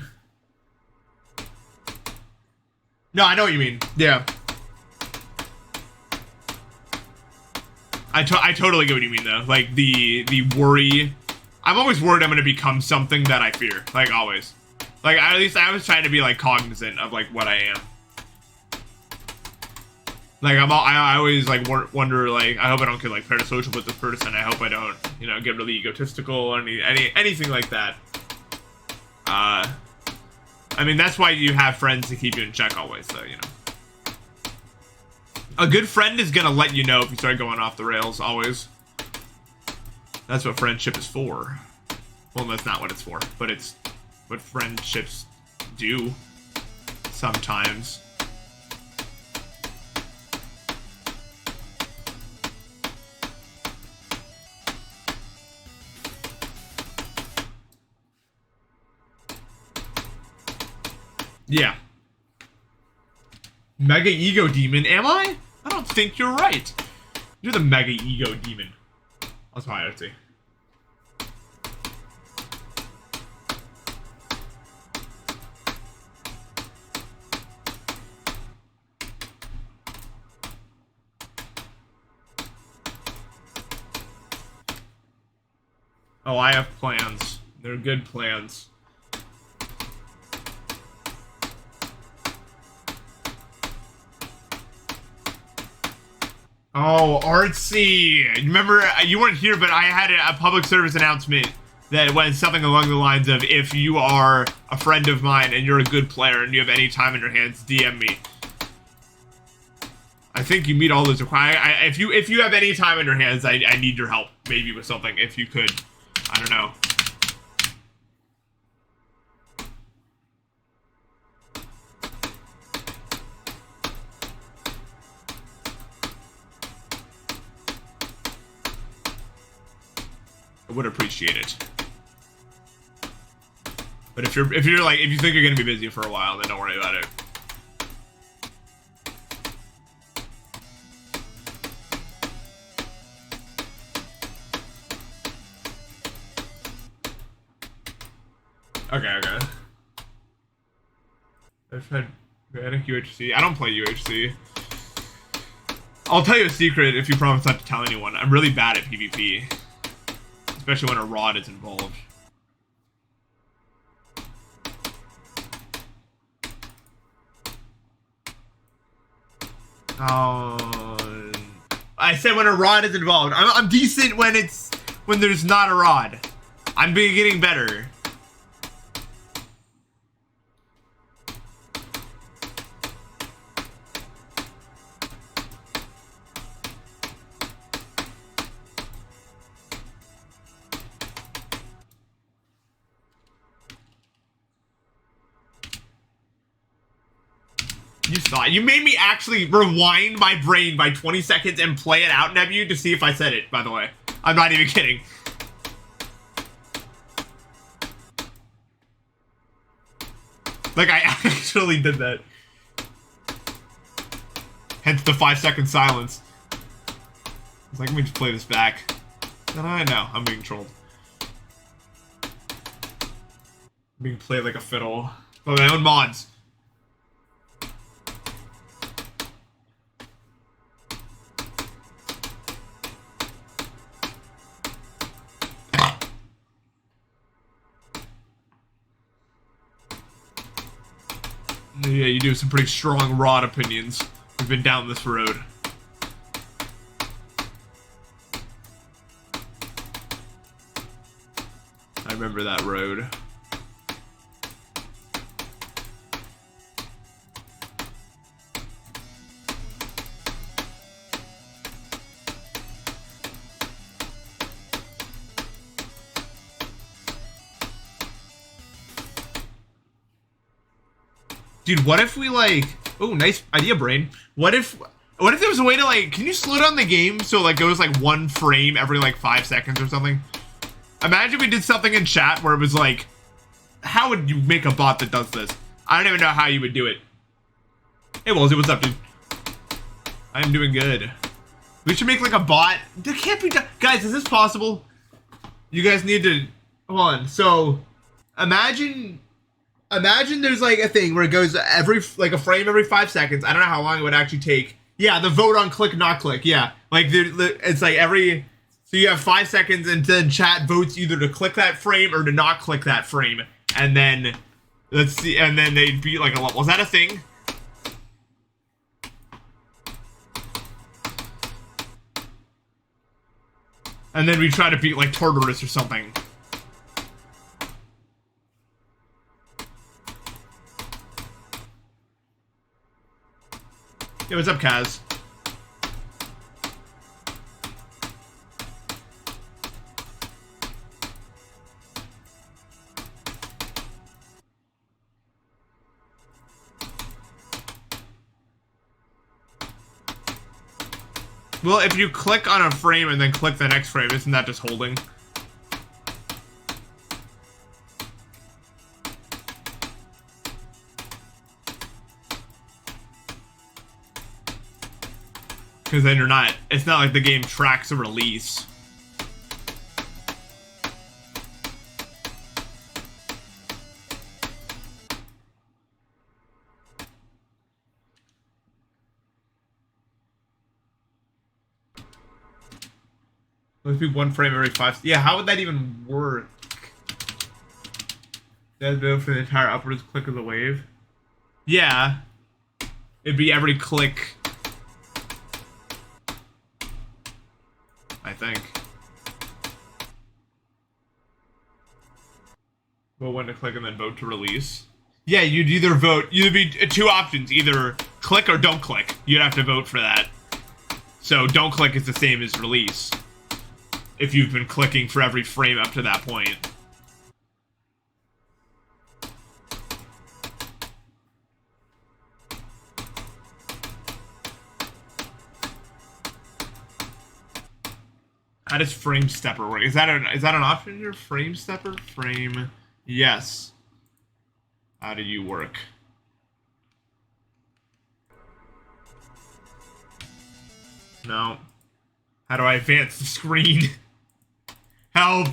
Speaker 1: No, I know what you mean. Yeah. I totally get what you mean, though. Like, the worry. I'm always worried I'm going to become something that I fear. Like, always. Like, at least I was trying to be, like, cognizant of, like, what I am. Like, I always, like, wonder, like, I hope I don't get, like, parasocial with this person. I hope I don't, you know, get really egotistical or anything like that. I mean, that's why you have friends to keep you in check always, though, you know. A good friend is gonna let you know if you start going off the rails, always. That's what friendship is for. Well, that's not what it's for, but it's what friendships do sometimes. Yeah. Mega ego demon, am I? I don't think you're right. You're the mega ego demon. That's why I see. Oh, I have plans. They're good plans. Oh, artsy. Remember, you weren't here, but I had a public service announcement that went something along the lines of, if you are a friend of mine and you're a good player and you have any time in your hands, DM me. I think you meet all those requirements. If you have any time in your hands, I need your help, maybe with something, if you could. I don't know. I would appreciate it. But if you think you're gonna be busy for a while, then don't worry about it. Okay. I've had UHC. I don't play UHC. I'll tell you a secret if you promise not to tell anyone. I'm really bad at PvP. Especially when a rod is involved. Oh, I said when a rod is involved. I'm decent when there's not a rod. I'm getting better. You made me actually rewind my brain by 20 seconds and play it out, Nebu, to see if I said it, by the way. I'm not even kidding. Like, I actually did that. Hence the 5-second silence. It's like, let me just play this back. No, I'm being trolled. I'm being played like a fiddle. By my own mods. Yeah, you do some pretty strong rod opinions. We've been down this road. I remember that road. Dude, what if we like... Oh, nice idea, brain. What if there was a way to like... Can you slow down the game so like goes like 1 frame every like 5 seconds or something? Imagine we did something in chat where it was like... How would you make a bot that does this? I don't even know how you would do it. Hey, Wolsey, what's up, dude? I'm doing good. We should make like a bot. That can't be done. Guys, is this possible? You guys need to... Hold on. So, imagine there's like a thing where it goes like a frame every 5 seconds. I don't know how long it would actually take. Yeah, the vote on click, not click. Yeah, like it's like every, so you have 5 seconds and then chat votes either to click that frame or to not click that frame. And then, let's see, and then they'd be like a level. Was that a thing? And then we try to beat like Tartarus or something. Yo, what's up, Kaz? Well, if you click on a frame and then click the next frame, isn't that just holding? Because then you're not, it's not like the game tracks a release. Let's be 1 frame every 5. Yeah, how would that even work? That'd be for the entire upwards click of the wave. Yeah. It'd be every click. think. Vote when to click and then vote to release. Yeah, you'd either vote, you'd be two options, either click or don't click. You'd have to vote for that. So don't click is the same as release. If you've been clicking for every frame up to that point. How does frame stepper work? Is that an option here? Frame stepper? Frame. Yes. How do you work? No. How do I advance the screen? Help!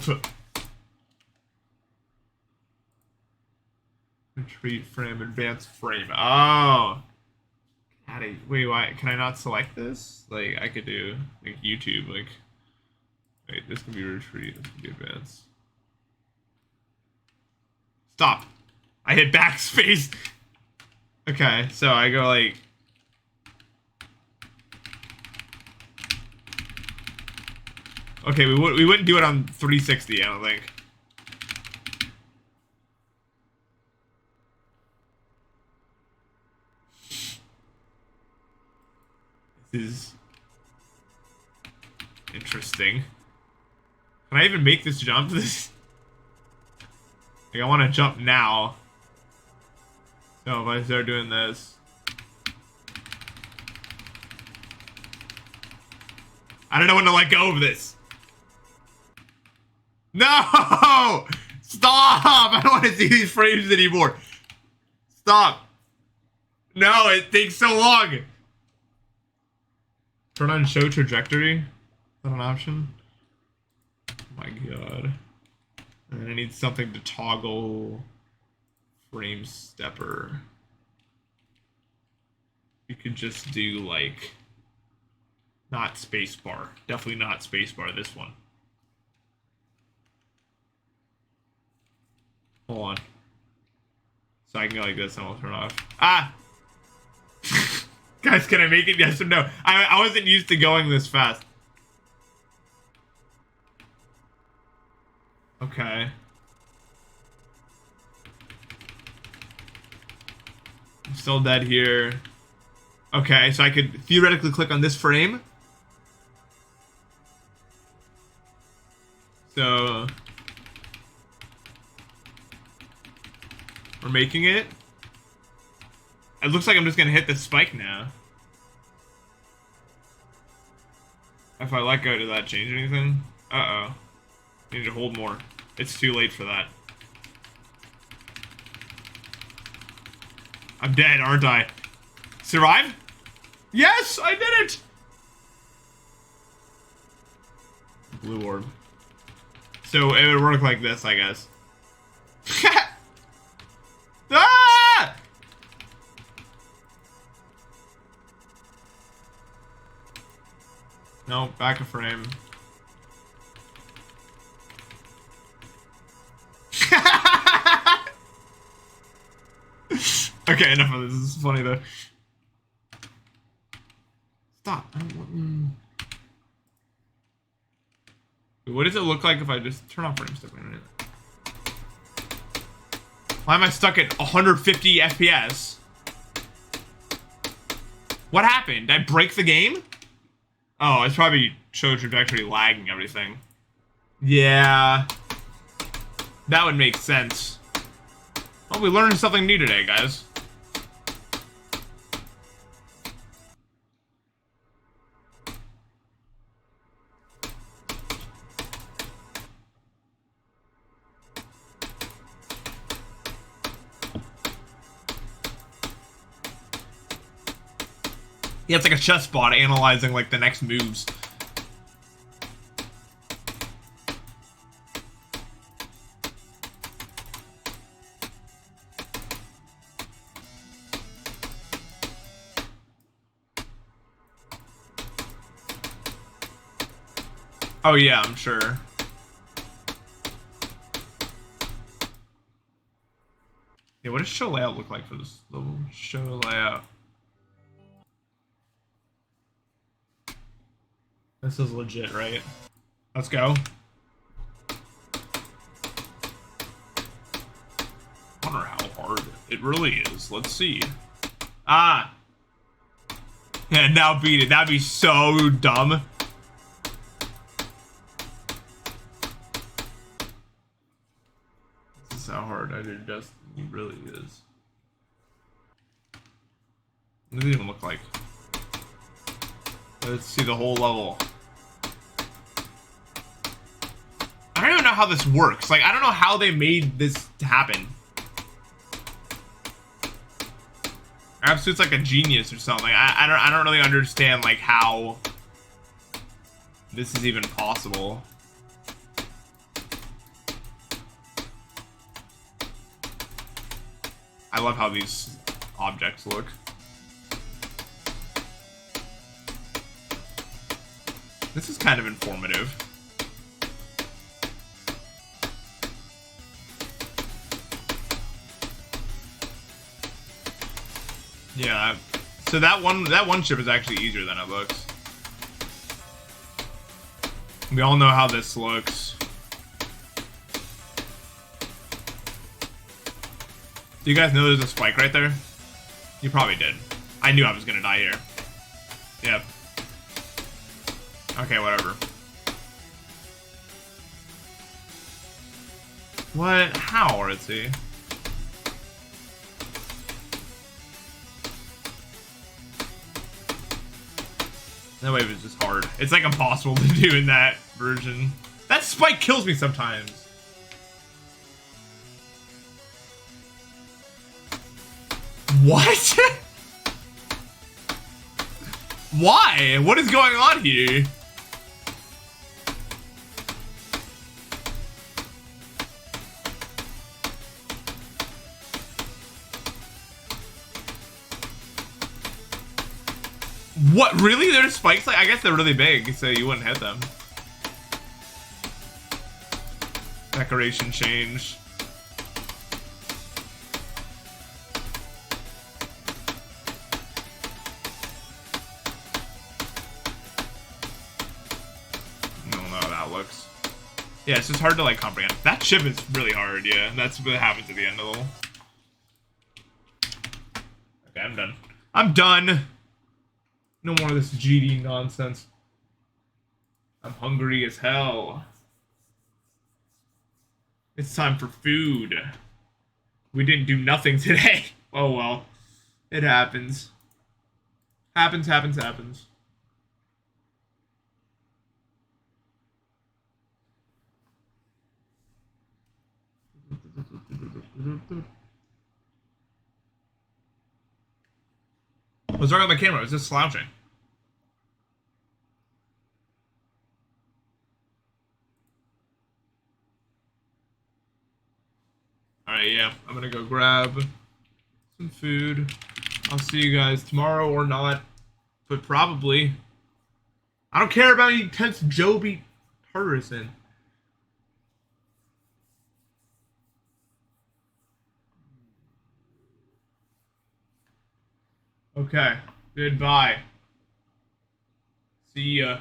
Speaker 1: Retreat frame, advance frame. Oh! How do you, wait, why? Can I not select this? Like, I could do, like, YouTube, like... Wait, this can be retreat, this can be advance. Stop! I hit backspace! Okay, so I go, like... Okay, we wouldn't do it on 360, I don't think. This is interesting. Can I even make this jump? Like, I want to jump now. So if I start doing this, I don't know when to let go of this. No! Stop! I don't want to see these frames anymore. Stop. No, it takes so long. Turn on show trajectory. Is that an option? Oh my god. And then I need something to toggle frame stepper. You could just do like not spacebar. Definitely not spacebar, this one. Hold on. So I can go like this and I'll turn off. Ah! Guys, can I make it? Yes or no? I wasn't used to going this fast. Okay. I'm still dead here. Okay, so I could theoretically click on this frame. So... we're making it. It looks like I'm just gonna hit this spike now. If I let go, does that change anything? Uh-oh. Need to hold more. It's too late for that. I'm dead, aren't I? Survive? Yes, I did it! Blue orb. So it would work like this, I guess. Ah! No, back a frame. Okay, enough of this. This is funny though. Stop. I don't want... What does it look like if I just turn off frame step? Wait a minute. Why am I stuck at 150 FPS? What happened? Did I break the game? Oh, it's probably show trajectory lagging everything. Yeah. That would make sense. Well, we learned something new today, guys. Yeah, it's like a chessbot analyzing, like, the next moves. Oh, yeah, I'm sure. Yeah, what does show layout look like for this level? Show layout. This is legit, right? Let's go. I wonder how hard it really is. Let's see. Ah. Yeah, now beat it. That'd be so dumb. This is how hard I did Destiny really is. What does it even look like? Let's see the whole level. I don't even know how this works. Like, I don't know how they made this happen. Absolute's like a genius or something. I don't really understand like how this is even possible. I love how these objects look. This is kind of informative. Yeah, so that one ship is actually easier than it looks. We all know how this looks. Do you guys know there's a spike right there? You probably did. I knew I was gonna die here. Yep. Okay, whatever. What? How, Ritzy? That wave is just hard. It's like impossible to do in that version. That spike kills me sometimes. What? Why? What is going on here? What, really? There's spikes? Like, I guess they're really big, so you wouldn't hit them. Decoration change. I don't know how that looks. Yeah, it's just hard to, like, comprehend. That ship is really hard, yeah. That's what happens at the end of the level. Okay, I'm done. I'm done! No more of this GD nonsense. I'm hungry as hell. It's time for food. We didn't do nothing today. Oh well. It happens. Happens. What's wrong with my camera? It's just slouching. Alright, yeah. I'm gonna go grab some food. I'll see you guys tomorrow or not. But probably. I don't care about any tense Joby Hardison. Okay. Goodbye. See ya.